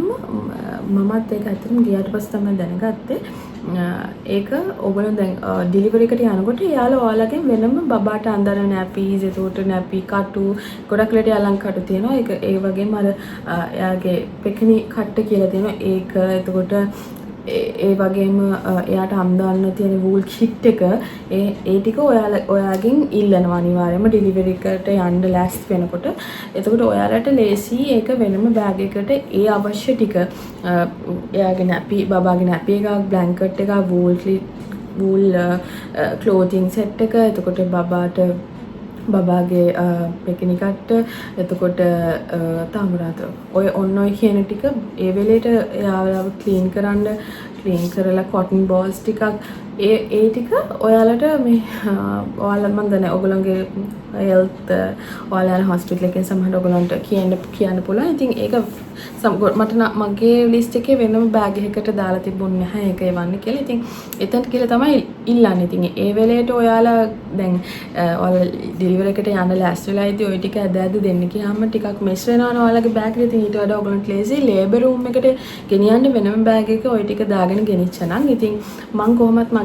මමත් ඒක ඇත්තටම ගියාට පස්සේ තමයි දැනගත්තේ ඒක ඕගොල්ලෝ දැන් ඩිලිවරි එකට යනකොට යාළුවා ඔයාලගෙන් වෙනම බබාට අඳන නැපීස් ඒකට නැපි කටු ගොඩක් ලේට යාලන් කටු තියෙනවා ඒක ඒ වගේම අර එයාගේ පෙකණි කට්ට කියලා තියෙනවා ඒක එතකොට ඒ වගේම එයාට අම්දාන්න තියෙන වූල් කිට් එක ඒ ටික ඔයාගෙන් ඉල්ලනවා අනිවාර්යයෙන්ම ඩිලිවරි එකට යන්න ලෑස්ති වෙනකොට. එතකොට ඔයාලට ලේසි ඒක වෙනම බෑග් එකට ඒ අවශ්‍ය ටික එයාගේ නැපි බබාගේ නැපි එකක් බ්ලැන්කට් එකක් වූල් ක්ලෝතින් සෙට් එක එතකොට බබාගේ පෙකිනි කට්ට එතකොට තාමරාත ඔය ඔන්න ඔය කියන ටික ඒ වෙලේට එයාලව ක්ලීන් කරලා cotton balls ටිකක් ඒ ටික ඔයාලට මේ ඔයාලා මන් දන්නේ ඔයගොල්ලන්ගේ health ඔයාලා hospital එකේ සමහර ඔයගොල්ලන්ට කියන්න පුළුවන්. ඉතින් ඒක මට මගේ list එකේ වෙනම bag එකකට දාලා තිබුණේ නැහැ ඒක එවන්න කියලා. ඉතින් එතනට කියලා තමයි ඉල්ලන්නේ. ඉතින් ඒ වෙලේට ඔයාලා දැන් ඔයාලා delivery එකට යන්න last වෙලා ඉතින් ওই ටික ඇද දෙන්න ගියාම ටිකක් mess වෙනවනේ ඔයාලගේ bag එකේ. ඉතින් ඊට වඩා ඔයගොල්ලන්ට lazy labor room එකට ගෙනියන්න වෙනම bag එක ওই ටික දාගෙන ගෙනිච්චා නම් ඉතින් මම කොහොමත් මගේ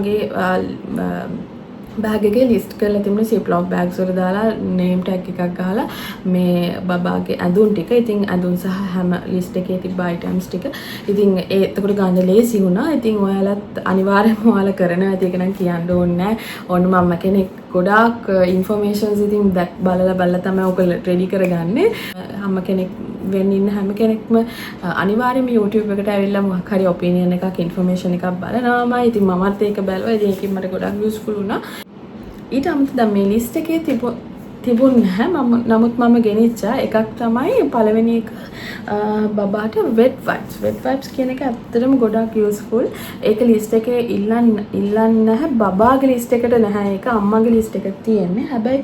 බෑග් එකේ ලිස්ට් කරලා තිබුණේ සිප්ලොක් බෑග්ස් වල දාලා නේම් ටැග් එකක් ගහලා මේ බබාගේ ඇඳුම් ටික. ඉතින් ඇඳුම් සහ හැම ලිස්ට් එකේ තිබ්බ අයිටම්ස් ටික. ඉතින් එතකොට ගන්න ලේසි වුණා. ඉතින් ඔයාලත් අනිවාර්යයෙන්ම ඔයාලා කරනවා. ඒක නම් කියන්න ඕනේ නැහැ. ඕන්න මම කෙනෙක් ගොඩාක් ඉන්ෆර්මේෂන්ස් ඉතින් බලලා තමයි ඔක රෙඩි කරගන්නේ. හැම කෙනෙක් වෙන්න ඉන්න හැම කෙනෙක්ම අනිවාර්යයෙන්ම YouTube එකට ඇවිල්ලා මොකක් හරි ඔපිනියන් එකක් ඉන්ෆර්මේෂන් එකක් බලනවාමයි. ඉතින් මමත් ඒක බැලුවා. ඉතින් ඒකෙන් මට ගොඩක් යූස්ෆුල් වුණා. ඊට අමතරව දැන් මේ ලිස්ට් එකේ තිබුණ නැහැ. නමුත් මම ගෙනිච්චා එකක් තමයි පළවෙනි එක බබාට වෙට් වයිප්ස් කියන එක ඇත්තටම ගොඩක් යූස්ෆුල්. ඒක ලිස්ට් එකේ ඉල්ලන්නේ නැහැ. බබාගේ ලිස්ට් එකට නැහැ. ඒක අම්මාගේ ලිස්ට් එකට තියෙන්නේ. හැබැයි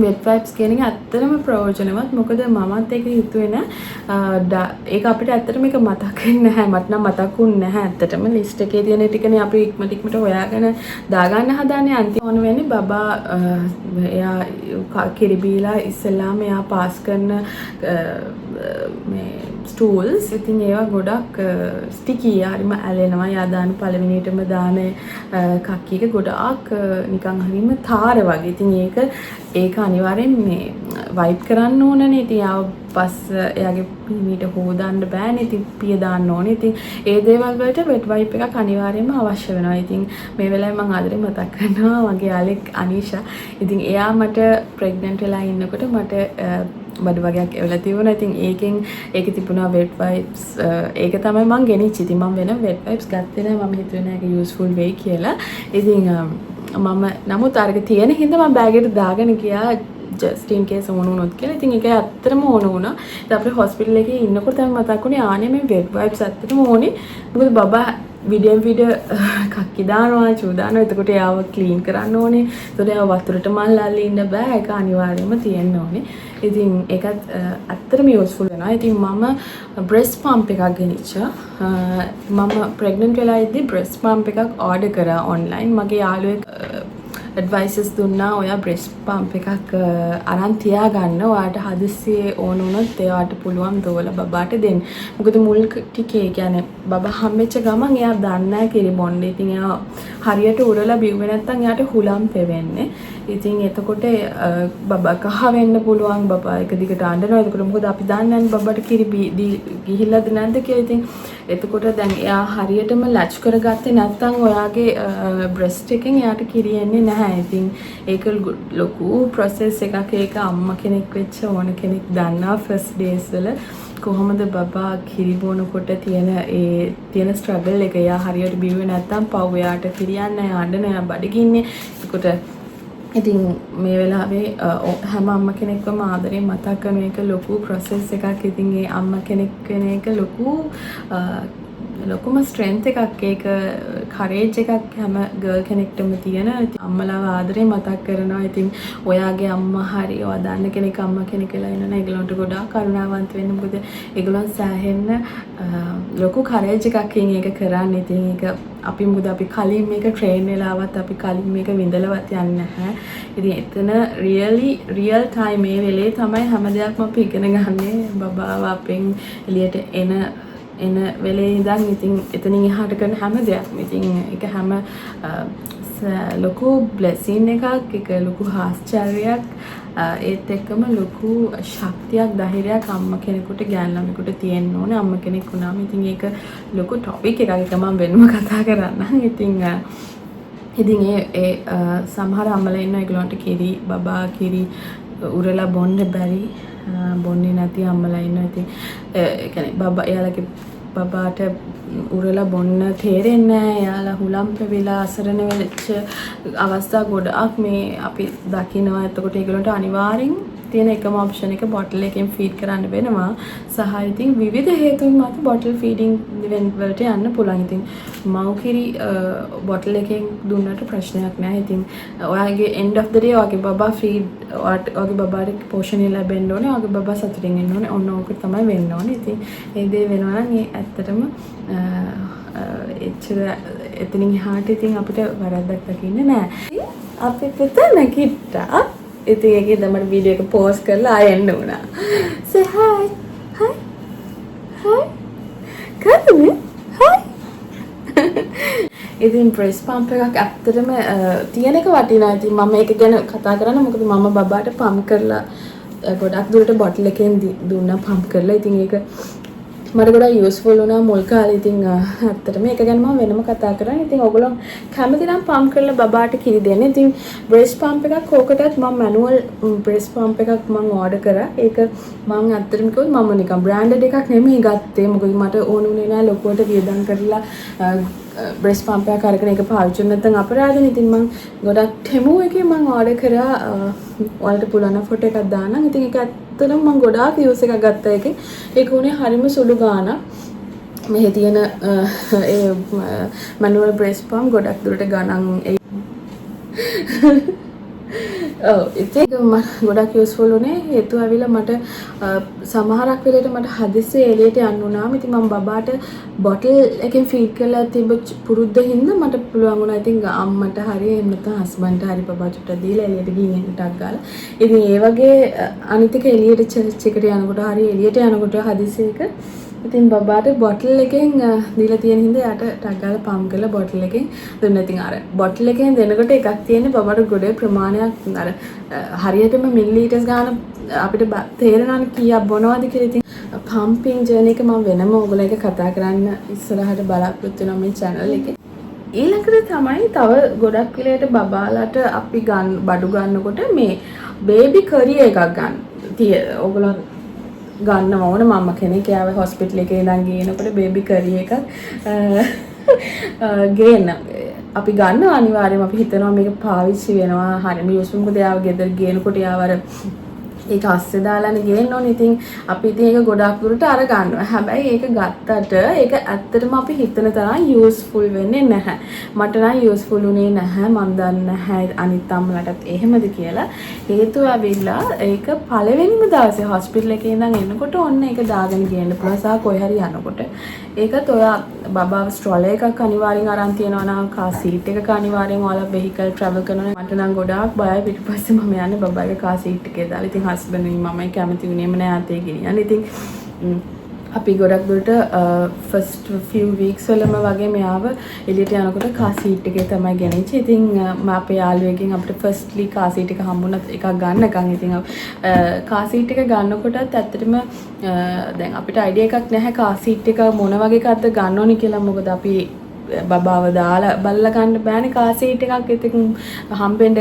වෙට් වයිප්ස් කියන එක ඇත්තටම ප්‍රයෝජනවත්. මොකද මමත් ඒක හිතුවේ නෑ. ඒක අපිට ඇත්තටම ඒක මතක් වෙන්නේ නැහැ. මට නම් මතකුන්නේ නැහැ ඇත්තටම. ලිස්ට් එකේ තියෙන ටිකනේ අපි ඉක්මනට හොයාගෙන දාගන්න හදාන්නේ. අන්තිම ඕන වෙන්නේ බබා එයා කිරිබීලා ඉස්සෙල්ලාම එයා පාස් කරන මේ ස්ටූල්ස්. ඉතින් ඒවා ගොඩක් ස්ටිකි. හරිම ඇලෙනවා. එයා දාන පළවෙනියටම දාන කක්කි එක ගොඩාක් නිකන් හරිම තාර වගේ. ඉතින් ඒක අනිවාර්යෙන් මේ වයිප් කරන්න ඕනනේ. ඉතින් ආව පස් එයාගේ පිණිට හොදන්න බෑනේ. ඉතින් පිය දාන්න ඕනේ. ඉතින් ඒ දේවල් වලට වෙට් වයිප් එකක් අනිවාර්යෙන්ම අවශ්‍ය වෙනවා. ඉතින් මේ වෙලාවේ මම ආදරේ මතක් කරනවා මගේ යාළුවෙක් අනීෂා. ඉතින් එයා මට ප්‍රෙග්නන්ට් වෙලා ඉන්නකොට මට බඩ වගේක් එවලා තිබුණා. ඉතින් ඒකේ තිබුණා වෙට් වයිප්ස්. ඒක තමයි මම ගෙනිච්චි. ඉතින් මම වෙන වෙට් වයිප්ස් ගත්තේ නැහැ. මම හිතුවේ නෑ ඒක යූස්ෆුල් වෙයි කියලා. ඉතින් මම නමුත් අරක තියෙන හින්දා මම බෑග් එකට දාගෙන ගියා just in case ඕන වුණොත් කියලා. ඉතින් ඒක ඇත්තටම ඕන වුණා. ඉතින් අපේ හොස්පිටල් එකේ ඉන්නකොට තමයි මතක් වුණේ ආනේ මේ වෙට් වයිප්ස් ඇත්තටම ඕනේ. මොකද බබා විඩ කක්කි දානවා, චූ දානවා. එතකොට එයාව ක්ලීන් කරන්න ඕනේ. එතකොට එයාව වතුරට මල් අල්ලලා ඉන්න බෑ. ඒක අනිවාර්යයෙන්ම තියෙන්න ඕනේ. ඉතින් ඒකත් ඇත්තටම යූස්ෆුල් වෙනවා. ඉතින් මම බ්‍රෙස්ට් පම්ප් එකක් ගෙනිච්චා. මම ප්‍රෙග්නන්ට් වෙලා ඉද්දි බ්‍රෙස්ට් පම්ප් එකක් ඕඩර් කරා ඔන්ලයින්. මගේ යාළුවෙක් ඇඩ්වයිසස් දුන්නා ඔයා බ්‍රෙස්ට් පම්ප් එකක් අරන් තියාගන්න. ඔයාට හදිස්සියේ ඕන වුණොත් එයාට පුළුවන් දෝලා බබාට දෙන්න. මොකද මුල් ටිකේ කියන්නේ බබා හම්බෙච්ච ගමන් එයා දන්නේ නැහැ කිරි බොන්න. ඉතින් එයා හරියට උරලා බිව්වේ නැත්නම් එයාට හුලම් පෙවෙන්නේ. ඉතින් එතකොට බබා කහ වෙන්න පුළුවන්. බබා එක දිගට අඬනවා. එතකොට මොකද අපි දන්නේ නැහැ බබාට කිරි ගිහිල්ලාද නැද්ද කියලා. ඉතින් එතකොට දැන් එයා හරියටම ලච් කරගත්තේ නැත්නම් ඔයාගේ බ්‍රෙස්ට් එකෙන් එයාට කිරි එන්නේ නැහැ. ඉතින් ඒක ලොකු ප්‍රොසෙස් එකක්. ඒක අම්මා කෙනෙක් වෙච්ච ඕන කෙනෙක් දන්නවා ෆස්ට් ඩේස් වල කොහොමද බබා කිරි බොනකොට තියෙන ස්ට්‍රගල් එක. එයා හරියට බිව්වේ නැත්නම් පව් එයාට කිරියන්නේ නැහැ, අඬන එයා බඩගින්නේ. එතකොට ඉතින් මේ වෙලාවේ හැම අම්මා කෙනෙක්වම ආදරේ මතක් කරන එක ලොකු ප්‍රොසෙස් එකක්. ඉතින් ඒ අම්මා කෙනෙක් වෙන එක ලොකුම ස්ට්‍රෙන්ත් එකක්. ඒක කරේජ් එකක් හැම ගර්ල් කෙනෙක්ටම තියෙන. අම්මලාව ආදරේ මතක් කරනවා. ඉතින් ඔයාගේ අම්මා හරි ඔයා දන්න කෙනෙක් අම්මා කෙනෙක් වෙලා ඉන්නවනේ ඒගොල්ලන්ට ගොඩාක් කරුණාවන්ත වෙන්න. මොකද ඒගොල්ලන් සෑහෙන්න ලොකු කරේජ් එකකින් ඒක කරන්නේ. ඉතින් ඒක අපි මොකද අපි කලින් මේක ට්‍රේන් වෙලාවත් අපි කලින් මේක විඳලවත් යන්නේ නැහැ. ඉතින් එතන රියල් ටයිම් මේ වෙලේ තමයි හැම දෙයක්ම අපි ඉගෙන ගන්නේ. බබාව අපෙන් එළියට එන වෙලේ ඉඳන් ඉතින් එතනින් එහාට කරන හැම දෙයක්ම ඉතින් ඒක හැම ලොකු බ්ලෙසින් එකක්. ඒක ලොකු ආශ්චර්යයක්. ඒත් එක්කම ලොකු ශක්තියක් ධෛර්යයක් අම්මා කෙනෙකුට ගෑන් ළමයෙකුට තියෙන්න ඕනේ. අම්මා කෙනෙක් වුණාම ඉතින් ඒක ලොකු ටොපික් එකක්. ඒක මම වෙනම කතා කරන්නම්. ඉතින් ඒ සමහර අම්මලා ඉන්නවා ඒගොල්ලන්ට කිරි බබා කිරි උරලා බොන්න බැරි බොන්නේ නැති අම්මලා ඉන්නවා. ඉතින් ඒ කියන්නේ බබා එයාලගේ බබාට උරලා බොන්න තේරෙන්නේ නැහැ. එයාලා හුලම් පෙවිලා අසරණ වෙච්ච අවස්ථා ගොඩක් මේ අපි දකිනවා. එතකොට ඒගොල්ලන්ට අනිවාර්යෙන් තියෙන එකම ඔප්ෂන් එක බොටල් එකෙන් ෆීඩ් කරන්න වෙනවා. සහ ඉතින් විවිධ හේතුන් මත බොටල් ෆීඩින් වලට යන්න පුළුවන්. ඉතින් මව් කිරි බොටල් එකෙන් දුන්නට ප්‍රශ්නයක් නැහැ. ඉතින් ඔයාගේ end of the day ඔයාගේ බබා ෆීඩ් ඔයාගේ බබාට පෝෂණය ලැබෙන්න ඕනේ. ඔයාගේ බබා සතුටින් ඉන්න ඕනේ. ඔන්න ඕක තමයි වෙන්න ඕනේ. ඉතින් ඒ දේ වෙනවා නම් ඒ ඇත්තටම එච්චර එතනින් එහාට ඉතින් අපිට වරද්දක් දකින්න නෑ. අපි පුතා නැගිට්ටා. ඉතින් ඒකේ තමයි වීඩියෝ එක පෝස්ට් කරලා ආයෙ එන්න උනා. say hi. hi. hi. come hi. ඉතින් බ්‍රෙස් පම්ප් එකක් ඇත්තටම තියෙන එක වටිනවා. ඉතින් මම ඒක ගැන කතා කරන්න මොකද මම බබාට පම්ප් කරලා ගොඩක් දුරට බොටල් එකෙන් දුන්නා පම්ප් කරලා. ඉතින් ඒක මට ගොඩක් යූස්ෆුල් වුණා මුල් කාලේ. ඉතින් ඇත්තටම ඒක ගැන මම වෙනම කතා කරන්නේ. ඉතින් ඔයගොල්ලෝ කැමති නම් පම්ප් කරලා බබාට කිරි දෙන්න. ඉතින් බ්‍රෙස් පම්ප් එකක් ඕකටත් මම මැනුවල් බ්‍රෙස් පම්ප් එකක් මම ඕඩර් කරා. ඒක මම ඇත්තටම කිව්වොත් මම නිකන් බ්‍රෑන්ඩඩ් එකක් නෙමෙයි ගත්තේ. මොකද මට ඕනුනේ නෑ ලොකුවට වියදම් කරලා බ්‍රෙස් පම්ප් එකක් අරගෙන ඒක පාවිච්චි කරන නැත්නම් අපරාධනේ. ඉතින් මම ගොඩක් ටෙමු එකේ මම ඕඩර් කරා. ඔයාලට පුළුවන් ෆොටෝ එකක් දාන්නම්. ඉතින් ඒක ඇත්තටම මම ගොඩාක් යූස් එකක් ගත්තා ඒකේ. ඒක උනේ හරිම සුළු ගාණක්. මෙහි තියෙන ඒ මැනුවල් බ්‍රෙස් පම්ප් ගොඩක් දුරට ගණන් ඉතින් ගොඩක් යූස්ෆුල් උනේ. හේතුව ඇවිල්ලා මට සමහරක් වෙලේට මට හදිස්සියේ එළියට යන්න වුණාම ඉතින් මම බබාට බොටල් එකෙන් ෆීඩ් කරලා තිබ්බ පුරුද්ද හින්දා මට පුළුවන් වුණා. ඉතින් අම්මට හරි එහෙම නැත්නම් හස්බන්ඩ්ට හරි බබා චුට්ටක් දීලා එළියට ගිහින් එන්නටක් ගාලා. ඉතින් ඒ වගේ අනිත් එක එළියට චර්ච් එකට යනකොට හරි එළියට යනකොට හදිස්සියක ඉතින් බබාට බොටල් එකෙන් දීලා තියෙන හින්දා යාට ටක් ගාලා පම්ප් කරලා බොටල් එකෙන් දුන්නා. ඉතින් අර බොටල් එකෙන් දෙනකොට එකක් තියෙන්නේ බබාට ගොඩේ ප්‍රමාණයක් අර හරියටම මිලිලීටර්ස් ගාන අපිට තේරෙනවනේ කීයක් බොනවද කියලා. ඉතින් පම්පින් ජර්නි එක මම වෙනම ඔයගොල්ලෝ එක කතා කරන්න ඉස්සරහට බලාපොරොත්තු වෙනවා මේ channel එකේ. ඊළඟට තමයි තව ගොඩක් වෙලේට බබාලට අපි බඩු ගන්නකොට මේ බේබි කරිය එකක් ගන්න. ඔයගොල්ලෝ ගන්න ඕන මම කෙනෙක් යාව හොස්පිටල් එකේ ඉඳන් ගේනකොට බේබි කරිය එකක් ගේන්න අපි ගන්න අනිවාර්යයෙන්ම අපි හිතනවා මේක පාවිච්චි වෙනවා හරියම යූස්ෆුල්. මොකද යාව ගෙදර ගේනකොට යාව අර ඒක අස්සේ දාලානේ ගේන්න ඕනේ. ඉතින් අපි ඉතින් ඒක ගොඩක් දුරට අර ගන්නවා. හැබැයි ඒක ගත්තට ඒක ඇත්තටම අපි හිතන තරම් යූස්ෆුල් වෙන්නේ නැහැ. මට නම් යූස්ෆුල් උනේ නැහැ. මම දන්නේ නැහැ අනිත් අම්මලටත් එහෙමද කියලා. හේතුව ඇවිල්ලා ඒක පළවෙනිම දවසේ හොස්පිටල් එකේ ඉඳන් එනකොට ඔන්න ඒක දාගෙන ගේන්න පුළුවන්. සහ කොයි හරි යනකොට ඒකත් ඔයා බබාව ස්ට්‍රෝලර් එකක් අනිවාර්යෙන් අරන් තියනවා නම් කාර් සීට් එකක අනිවාර්යෙන් ඔයාලා වෙහිකල් ට්‍රැවල් කරනවා. මට නම් ගොඩාක් බයයි පිටිපස්සේ මම යන්නේ බබාගේ කාර් සීට් එකේ දාලා. ඉතින් හස්බන්ඩ් මමයි කැමති වුණේම නෑ අතේ ගෙනියන්න. ඉතින් අපි ගොඩක් දුරට ෆස්ට් ෆිව් වීක්ස් වලම වගේ මෙයාව එළියට යනකොට කාර් සීට් එකේ තමයි ගෙනිච්චේ. ඉතින් මම අපේ යාළුවෙක්ගෙන් අපිට ෆස්ට්ලි කාර් සීට් එක හම්බුණා එකක් ගන්නකම්. ඉතින් කාර් සීට් එක ගන්නකොටත් ඇත්තටම දැන් අපිට අයිඩියා එකක් නැහැ කාර් සීට් එක මොන වගේ එකක්ද ගන්න ඕනි කියලා. මොකද අපි බබාව දාලා බල්ලා ගන්න බෑනේ කාර් සීට් එකක්. ඉතින් හම්බෙන්න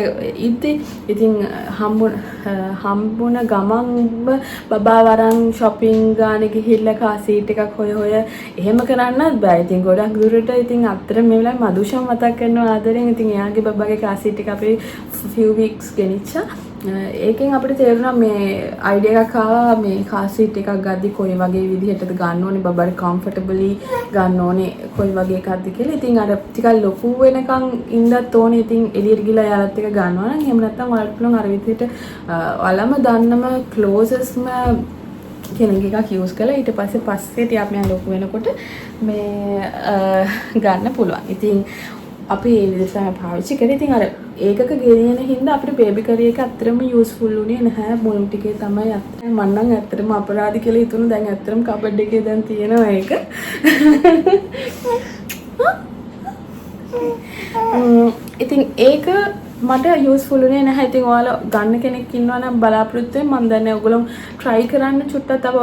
ඉද්දි ඉතින් හම්බුණ ගමන්ම බබාව අරන් shopping ගානේ ගිහිල්ලා කාර් සීට් එකක් හොය එහෙම කරන්නත් බෑ. ඉතින් ගොඩක් දුරට ඉතින් අතර මේ වෙලාවේ මදුෂම් මතක් කරනවා ආදරෙන්. ඉතින් එයාගේ බබාගේ කාර් සීට් එක අපි few weeks ගෙනිච්චා. ඒකෙන් අපිට තේරුණා මේ අයිඩියා එකක් ආවා මේ කාර් සීට් එකක් ගද්දි කොයි වගේ විදිහටද ගන්න ඕනේ බබාට කම්ෆර්ටබලි ගන්න ඕනේ කොයි වගේ එකක්ද කියලා. ඉතින් අර ටිකක් ලොකු වෙනකන් ඉන්නත් ඕනේ. ඉතින් එළියට ගිහලා යාලත් එක ගන්නවා නම් එහෙම නැත්නම් ඔයාලට පුළුවන් අර විදිහට ඔයාලම දන්නම ක්ලෝසස්ම කෙනෙක් එකක් යූස් කරලා ඊට පස්සේ ටිකක් මෙයා ලොකු වෙනකොට මේ ගන්න පුළුවන්. ඉතින් අපි ඒ විදිහට තමයි පාවිච්චි කරේ. ඉතින් අර ඒකක ගෙනියන හින්දා අපිට බේබි කරිය එක ඇත්තටම යූස්ෆුල් උනේ නැහැ. මුල් ටිකේ තමයි අත්තේ මම නම් ඇත්තටම අපරාධි කියලා හිතුණා. දැන් ඇත්තටම කබඩ් එකේ දැන් තියෙනවා ඒක. ඉතින් ඒක මට යූස්ෆුල් උනේ නැහැ. ඉතින් ඔයාලා ගන්න කෙනෙක් ඉන්නවා නම් බලාපොරොත්තු වෙන්න. මම දන්නේ ඔයගොල්ලෝ try කරන්න චුට්ටක් තව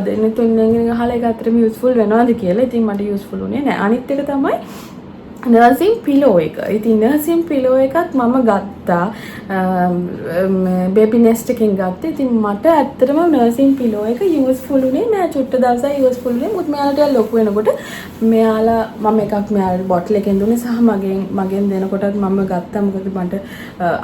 දෙන්න තුන්වෙනි අහලා ඒක ඇත්තටම යූස්ෆුල් වෙනවද කියලා. ඉතින් මට යූස්ෆුල් උනේ නැහැ. අනිත් එක තමයි නර්සින් පිලෝ එක. ඉතින් නර්සින් පිලෝ එකත් මම ගත්තා බේබි නෙස්ට් එකෙන් ගත්තා. ඉතින් මට ඇත්තටම නර්සින් පිලෝ එක යූස්ෆුල් උනේ නෑ. චුට්ට දවසයි යූස්ෆුල් උනේ. මුත් මෙයාලට ලොකු වෙනකොට මෙයාලා මම එකක් මෙයාලට බොටල් එකෙන් දුන්නේ සහ මගෙන් දෙනකොටත් මම ගත්තා. මොකද මට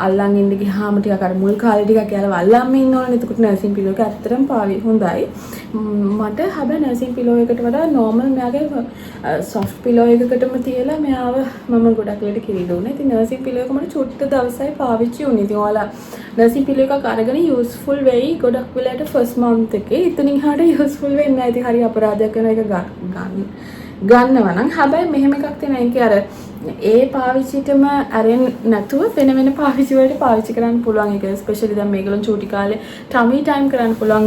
අල්ලන් ඉන්න ගියාම ටිකක් අර මුල් කාලේ ටිකක් යාලා අල්ලන් ඉන්න ඕනේ. එතකොට නර්සින් පිලෝ එක ඇත්තටම හොඳයි. මට හැබැයි නර්සින් පිලෝ එකට වඩා නෝමල් මෙයාගේ සොෆ්ට් පිලෝ එකකටම තියලා මෙයාව මම ගොඩක් වෙලට කිරි දුන්නා. ඉතින් නර්සින් පිලෝ එක මට චුට්ට දවසයි පාවිච්චි වුණේ. ඉතින් ඔයාලා නර්සින් පිලෝ එකක් අරගෙන යූස්ෆුල් වෙයි ගොඩක් වෙලට ෆස්ට් මන්ත් එකේ. ඉතින් ඉහාට යූස්ෆුල් වෙන්නේ නැහැ. ඉතින් හරි අපරාධයක් කරන එක ගන්න. ගන්නවා නම් හැබැයි මෙහෙම එකක් තියෙනවා ඒකේ අර ඒ පාවිච්චිටම අරෙන් නැතුව වෙන වෙන පාවිච්චි වලට පාවිච්චි කරන්න පුළුවන්. ඒක ස්පෙෂලි දැන් මේගොල්ලන් චූටි කාලේ ටමි ටයිම් කරන්න පුළුවන්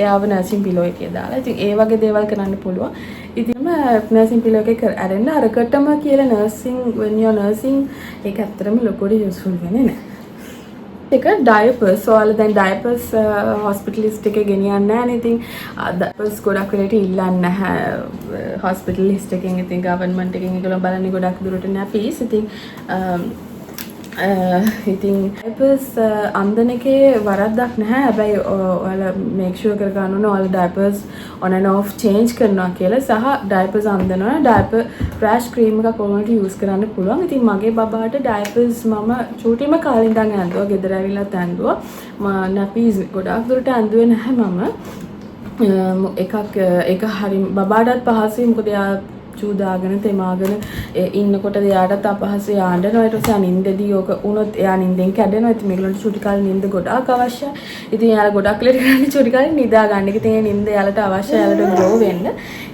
එයාව නර්සින් පිලෝ එකේ දාලා. ඉතින් ඒ වගේ දේවල් කරන්න පුළුවන්. ඉතින්ම නර්සින් පිලෝ එකේ අරෙන්න අරකටම කියලා nursing when you are nursing ඒක ඇත්තටම ලොකුට යූස්ෆුල් වෙන්නේ නැහැ. එක ඩයපර්ස් ඔයාලා දැන් ඩයපර්ස් හොස්පිටල් ලිස්ට් එකේ ගෙනියන්නේ නැහැ නේ. ඉතින් ඩයපර්ස් ගොඩක් වෙලට ඉල්ලන්නේ නැහැ හොස්පිටල් ලිස්ට් එකෙන්. ඉතින් ගවර්න්මන්ට් එකෙන් ඒගොල්ලෝ බලන්නේ ගොඩක් දුරට නැපීස්. ඉතින් ඩයපර්ස් අන්දන එකේ වරද්දක් නැහැ. හැබැයි ඔයාලා මේක් ෂුවර් කරගන්න ඕනේ ඔයාලා ඩයපර්ස් on and off change කරනවා කියලා. සහ ඩයපර්ස් අන්දනවා ඩයපර් රෑෂ් ක්‍රීම් එකක් ඔයාලට යූස් කරන්න පුළුවන්. ඉතින් මගේ බබාට ඩයපර්ස් මම චූටිම කාලේ ඉඳන් ඇඳුවා. ගෙදර ඇවිල්ලාත් ඇඳුවා. නැපීස් ගොඩක් දුරට ඇඳුවේ නැහැ මම. ඒක හරි බබාටත් පහසුයි. මොකද එයා චූදාගෙන තෙමාගෙන ඉන්නකොට එයාටත් අපහසු යාඬනවා. ඊට පස්සේ නිින්දදී ඕක වුණොත් එයා නිින්දෙන් කැඩෙනවා. ඉතින් මේගොල්ලන්ට චූටි කාලේ නිින්ද ගොඩාක් අවශ්‍යයි. ඉතින් එයාලා ගොඩක් ලෙඩ කරන්නේ චූටි කාලේ නිදා ගන්න. ඉතින් ඒ නිින්ද එයාලට අවශ්‍යයි එයාලට ග්‍රෝ වෙන්න.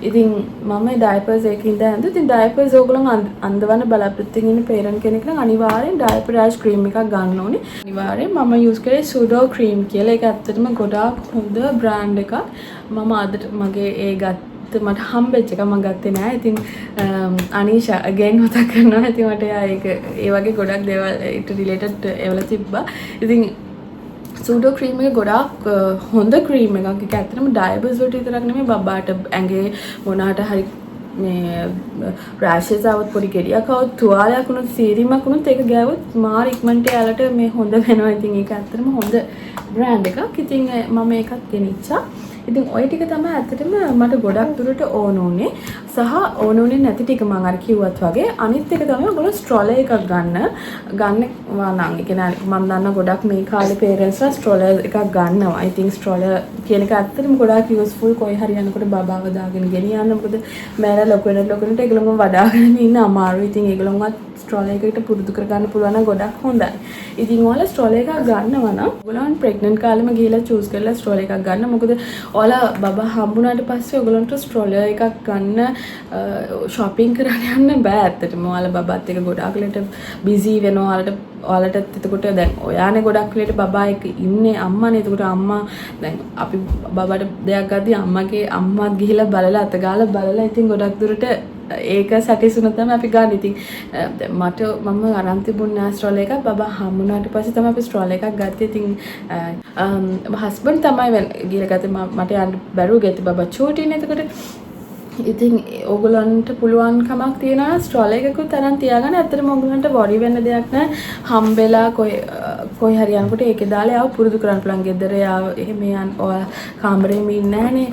ඉතින් මම ඩයපර්ස් එකකින් දැන් ඉතින් ඩයපර්ස් ඕගොල්ලෝ අන්දවන්න බලාපොරොත්තු ඉන්න පේරන්ට් කෙනෙක් නම් අනිවාර්යෙන් ඩයපර් රෑෂ් ක්‍රීම් එකක් ගන්න ඕනේ. අනිවාර්යෙන් මම යූස් කරේ සුඩෝ ක්‍රීම් කියලා. ඒක ඇත්තටම ගොඩාක් හොඳ බ්‍රෑන්ඩ් එකක්. මම අදට මගේ ඒ මට හම්බෙච්ච එක මම ගත්තේ නෑ. ඉතින් අනීෂා again මතක් කරනවා. ඉතින් මට ඒ වගේ ගොඩක් දේවල් ඊට රිලේටඩ් ඒවල තිබ්බා. ඉතින් සූඩෝ ක්‍රීම් එක ගොඩාක් හොඳ ක්‍රීම් එකක්. ඒක ඇත්තටම ඩයබටිස් වලට විතරක් නෙමෙයි බබාට ඇඟේ මොනකට හරි මේ රෑෂස් આવත් පොඩි ගෙඩියක් આવත් තුවාලයක් වුණොත් සීරීමක් වුණොත් ඒක ගෑවොත් මාර ඉක්මනට යාලට මේ හොඳ වෙනවා. ඉතින් ඒක ඇත්තටම හොඳ බ්‍රෑන්ඩ් එකක්. ඉතින් මම ඒකත් ගෙනිච්චා. ඉතින් ඔය ටික තමයි ඇත්තටම මට ගොඩක් දුරට ඕන උනේ. සහ ඕන උනේ නැති ටික මම අර කිව්වත් වගේ අනිත් එක තමයි ඔයගොල්ලෝ ස්ට්‍රෝලර් එකක් ගන්නවා නම් ඒ කියන්නේ මම දන්න ගොඩක් මේ කාලේ පේරන්ට්ස්ලා ස්ට්‍රෝලර් එකක් ගන්නවා. ඉතින් ස්ට්‍රෝලර් කියන එක ඇත්තටම ගොඩාක් යූස්ෆුල්. කොයි හරි යනකොට බබාව දාගෙන ගෙනියන්න. මොකද මෑලා ලොකු වෙනකොට ඒගොල්ලෝ වඩාගෙන ඉන්න අමාරුයි. ඉතින් ඒගොල්ලෝවත් ස්ට්‍රෝලර් එකකට පුරුදු කරගන්න පුළුවන් නම් ගොඩක් හොඳයි. ඉතින් ඔයාලා ස්ට්‍රෝලර් එකක් ගන්නවා නම් ඔයගොල්ලන් ප්‍රෙග්නන්ට් කාලෙම ගිහිල්ලා චූස් කරලා ස්ට්‍රෝලර් එකක් ගන්න. මොකද ඔයාලා බබා හම්බුනාට පස්සේ ඔයගොල්ලන්ට ස්ට්‍රෝලර් එකක් ගන්න shopping කරන්න යන්න බෑ. ඇත්තටම ඔයාලා බබාත් එක්ක ගොඩාක් ලෙට බිසි වෙනවා. ඔයාලට එතකොට දැන් ඔයානේ ගොඩක් ලෙට බබා එක්ක ඉන්නේ අම්මානේ. එතකොට අම්මා දැන් අපි බබාට දෙයක් ගද්දි අම්මාත් ගිහිල්ලා බලලා අතගාලා බලලා ඉතින් ගොඩක් දුරට ඒක සැටිසුන තමයි අපි ගන්න. ඉතින් මම අරන් තිබුණා ස්ට්‍රෝලර් එකක්. බබා හම්බුනාට පස්සේ තමයි අපි ස්ට්‍රෝලර් එකක් ගත්තේ. ඉතින් හස්බන්ඩ් තමයි ගිහලා ගත්තේ. මට යන්න බැරුව ගත්තේ බබා චූටිනේ. එතකොට ඉතින් ඕගොල්ලන්ට පුළුවන් කමක් තියෙනවා ස්ට්‍රෝලර් එකකුත් අරන් තියාගන්න. ඇත්තටම ඕගොල්ලන්ට වොරි වෙන්න දෙයක් නැහැ. හම්බෙලා කොයි හරි යනකොට ඒකේ දාලා ආව පුරුදු කරන්න පුළුවන්. ගෙදර ආව එහෙම ඔයා කාමරේම ඉන්නේ නැහනේ.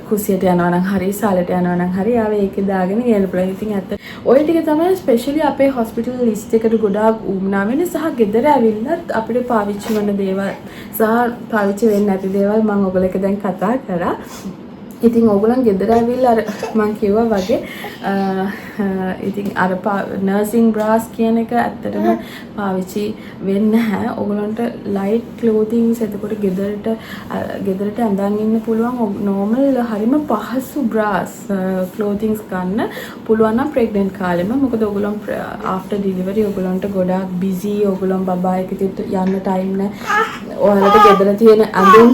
කුසියට යනවා නම් හරි සාලට යනවා නම් හරි ආවේ ඒකේ දාගෙන යන්න පුළුවන්. ඉතින් ඇත්ත ඔය ටික තමයි ස්පෙෂලි අපේ හොස්පිටල් ලිස්ට් එකට ගොඩාක් උම්නා වෙන්නේ. සහ ගෙදර ඇවිල්ලත් අපිට පාවිච්චි වෙන දේවල් සහ පාවිච්චි වෙන්නේ නැති දේවල් මම ඔයගොල්ලෝ එක දැන් කතා කරා. ඉතින් ඕගොල්ලන් ගෙදර ඇවිල්ලා අර මම කිව්වා වගේ ඉතින් අර නර්සින් බ්‍රාස් කියන එක ඇත්තටම පාවිච්චි වෙන්නේ නැහැ. ඕගොල්ලන්ට ලයිට් ක්ලෝතින්ස් එතකොට ගෙදරට අඳන් ඉන්න පුළුවන් නෝමල් හරිම පහසු බ්‍රාස් ක්ලෝතින්ස් ගන්න පුළුවන් නම් ප්‍රෙග්නන්ට් කාලෙම. මොකද ඕගොල්ලන් ආෆ්ටර් ඩිලිවරි ඕගොල්ලන්ට ගොඩාක් බිසි. ඕගොල්ලන් බබා එක්ක යන්න ටයිම් නැහැ. ඔයාලට ගෙදර තියෙන අඳුන්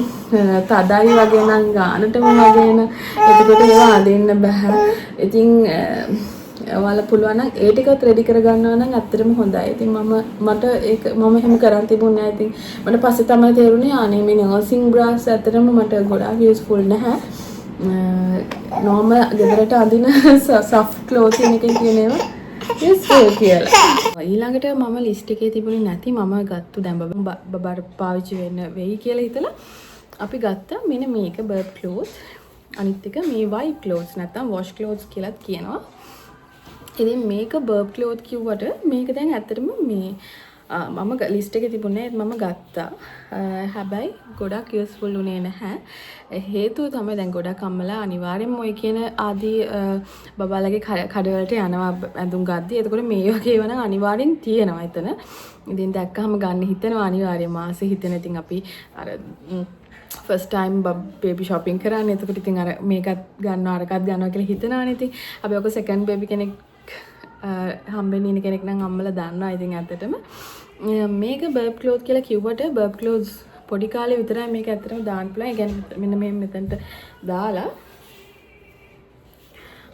තදයි වගේ නම් ගානටම වගේ න එතකොට ඒවා අදින්න බෑ. ඉතින් ඔයාලා පුළුවන් නම් ඒ ටිකත් රෙඩි කරගන්නවා නම් ඇත්තටම හොඳයි. ඉතින් මට ඒක මම එහෙම කරන් තිබුණේ නැහැ. ඉතින් මට පස්සේ තමයි තේරුනේ අනේ මේ නර්සින් බ්‍රාස් ඇත්තටම මට ගොඩාක් යූස්ෆුල් නැහැ. නෝමල් ගෙදරට අඳින සොෆ්ට් ක්ලෝතින් එකකින් කියන ඒවා යූස්ෆුල් කියලා. ඊළඟට මම ලිස්ට් එකේ තිබුණේ නැති මම ගත්තු දැන් බබාට පාවිච්චි වෙන්න වෙයි කියලා හිතලා අපි ගත්තා මෙන්න මේක බර්බ් ක්ලෝත්. අනිත් එක මේ වයිට් ක්ලෝත්ස් නැත්නම් වොෂ් ක්ලෝත්ස් කියලාත් කියනවා. ඉතින් මේක බර්බ් ක්ලෝත් කිව්වට මේක දැන් ඇත්තටම මේ මම ලිස්ට් එකේ තිබුණේ මම ගත්තා. හැබැයි ගොඩක් යූස්ෆුල් උනේ නැහැ. හේතුව තමයි දැන් ගොඩක් අම්මලා අනිවාර්යෙන්ම ඔය කියන ආදී බබාලගේ කඩවලට යනවා ඇඳුම් ගද්දි. එතකොට මේ වගේ ඒවා නම් අනිවාර්යෙන් තියෙනවා එතන. ඉතින් දැක්කහම ගන්න හිතෙනවා අනිවාර්යෙන්ම ආසෙ හිතෙන. ඉතින් අපි අර ෆස්ට් ටයිම් බේබි shopping කරන්නේ. එතකොට ඉතින් අර මේකත් ගන්නවා අරකත් ගන්නවා කියලා හිතනවනේ ඉතින්. අපි ඔක සෙකන්ඩ් බේබි කෙනෙක් හම්බෙන්න ඉන්න කෙනෙක් නම් අම්මලා දන්නවා ඉතින් ඇත්තටම. මේක බර්බ් ක්ලෝත් කියලා කිව්වට බර්බ් ක්ලෝත්ස් පොඩි කාලේ විතරයි මේක ඇත්තටම දාන්න පුළුවන්. ඒ කියන්නේ මෙන්න මේ මෙතනට දාලා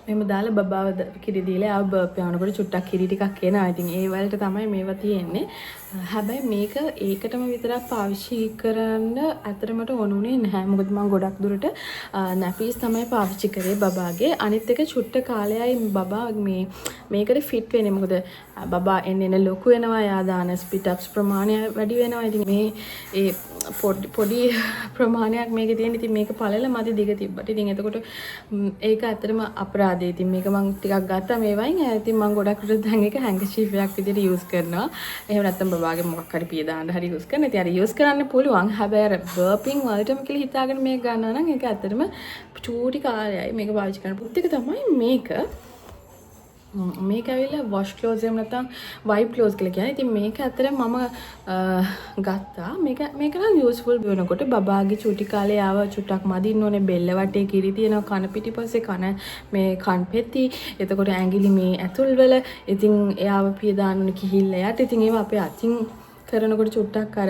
මෙහෙම දාලා බබාව කිරි දීලා ආව බර්ප් යනකොට චුට්ටක් කිරි ටිකක් එනවා. ඉතින් ඒ වලට තමයි මේවා තියෙන්නේ. හැබැයි මේක ඒකටම විතරක් පාවිච්චි කරන්න අතරමට ඕනුනේ නැහැ. මොකද මම ගොඩක් දුරට නැපීස් තමයි පාවිච්චි කරේ බබාගේ. අනිත් එක චුට්ට කාලයයි බබා මේකට ෆිට වෙන්නේ. මොකද බබා එන්න ලොකු වෙනවා. යා දාන ස්පිට් අප්ස් ප්‍රමාණය වැඩි වෙනවා. ඉතින් මේ ඒ පොඩි ප්‍රමාණයක් මේකේ තියෙන. ඉතින් මේක පළල මදි දිග තිබ්බට. ඉතින් එතකොට ඒක ඇත්තටම අපරාධයි. ඉතින් මේක මම ටිකක් ගත්තා මේ වයින්. ඉතින් මම ගොඩක් විතර දැන් ඒක හැන්කචීෆ් එකක් විදිහට යූස් කරනවා. එහෙම නැත්නම් බබාගේ මොකක් හරි පිය දාන්න හරි යූස් කරනවා. ඉතින් අර යූස් කරන්න පුළුවන්. හැබැයි අර බර්පින් වලටම කියලා හිතාගෙන මේක ගන්නවා නම් ඒක ඇත්තටම චූටි කාලයයි මේක පාවිච්චි කරන්න. පුත් එක තමයි මේක ඇවිල්ලා වොෂ් ක්ලෝස් එහෙම නැත්නම් වයිප් ක්ලෝස් කියලා කියන්නේ. ඉතින් මේක ඇත්තටම මම ගත්තා. මේක නම් යූස්ෆුල් වෙනකොට බබාගේ චූටි කාලේ ආව චුට්ටක් මදින්න ඕනේ. බෙල්ල වටේ කිරි තියෙනවා. කන පිටිපස්සේ කන මේ කන් පෙති. එතකොට ඇඟිලි මේ ඇතුල් වල. ඉතින් එයාව පිය දාන්න ඕනේ කිහිල්ල යට. ඉතින් ඒවා අපේ අතින් කරනකොට චුට්ටක් අර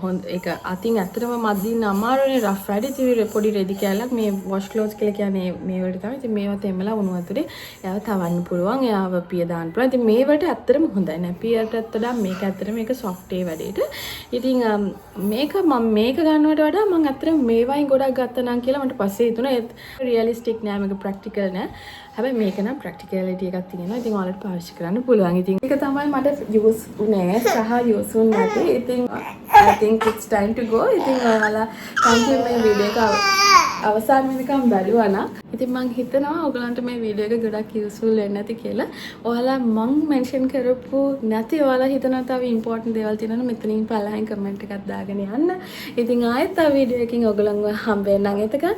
හොඳ ඒක අතින් ඇත්තටම මදින්න අමාරුනේ. රෆ් වැඩි තිරි පොඩි රෙදි කැලක් මේ වොෂ් ක්ලෝස් කියලා කියන්නේ මේ වලට තමයි. ඉතින් මේවා තෙමලා උණු වතුරේ එයාව තවන්න පුළුවන්. එයාව පිය දාන්න පුළුවන්. ඉතින් මේ වලට ඇත්තටම හොඳයි. නැපියටත් වඩා මේක ඇත්තටම මේක සොෆ්ට් ඒ වැඩේට. ඉතින් මේක මම මේක ගන්නවට වඩා මම ඇත්තටම මේ වයින් ගොඩක් ගත්තා නම් කියලා මට පස්සේ හිතුණා. ඒත් රියලිස්ටික් නෑ මේක ප්‍රැක්ටිකල් නෑ. හැබැයි මේක නම් ප්‍රැක්ටිකැලිටි එකක් තියෙනවා. ඉතින් ඔයාලට පාවිච්චි කරන්න පුළුවන්. ඉතින් ඒක තමයි මට යූස් උනේ සහ යූස් උනේ නැති. ඉතින් I think it's time to go. ඉතින් ඔයාලා කන්ටිනියු මේ වීඩියෝ එක අවසන් වෙනකම් බලුවා නම් ඉතින් මම හිතනවා ඔයගලන්ට මේ වීඩියෝ එක ගොඩක් යූස්ෆුල් වෙන්න ඇති කියලා. ඔයාලා මම මෙන්ෂන් කරපු නැති ඔයාලා හිතනවා තව ඉම්පෝටන්ට් දේවල් තියෙනවා නම් මෙතනින් පළවෙනි කමෙන්ට් එකක් දාගෙන යන්න. ඉතින් ආයෙත් ආ වීඩියෝ එකකින් ඔයගලන්ව හම්බ වෙන්නම්. එතකන්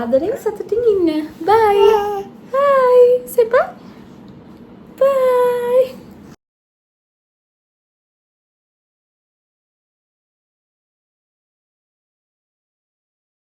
ආදරෙන් සතුටින් ඉන්න. Bye. Hi. Say bye.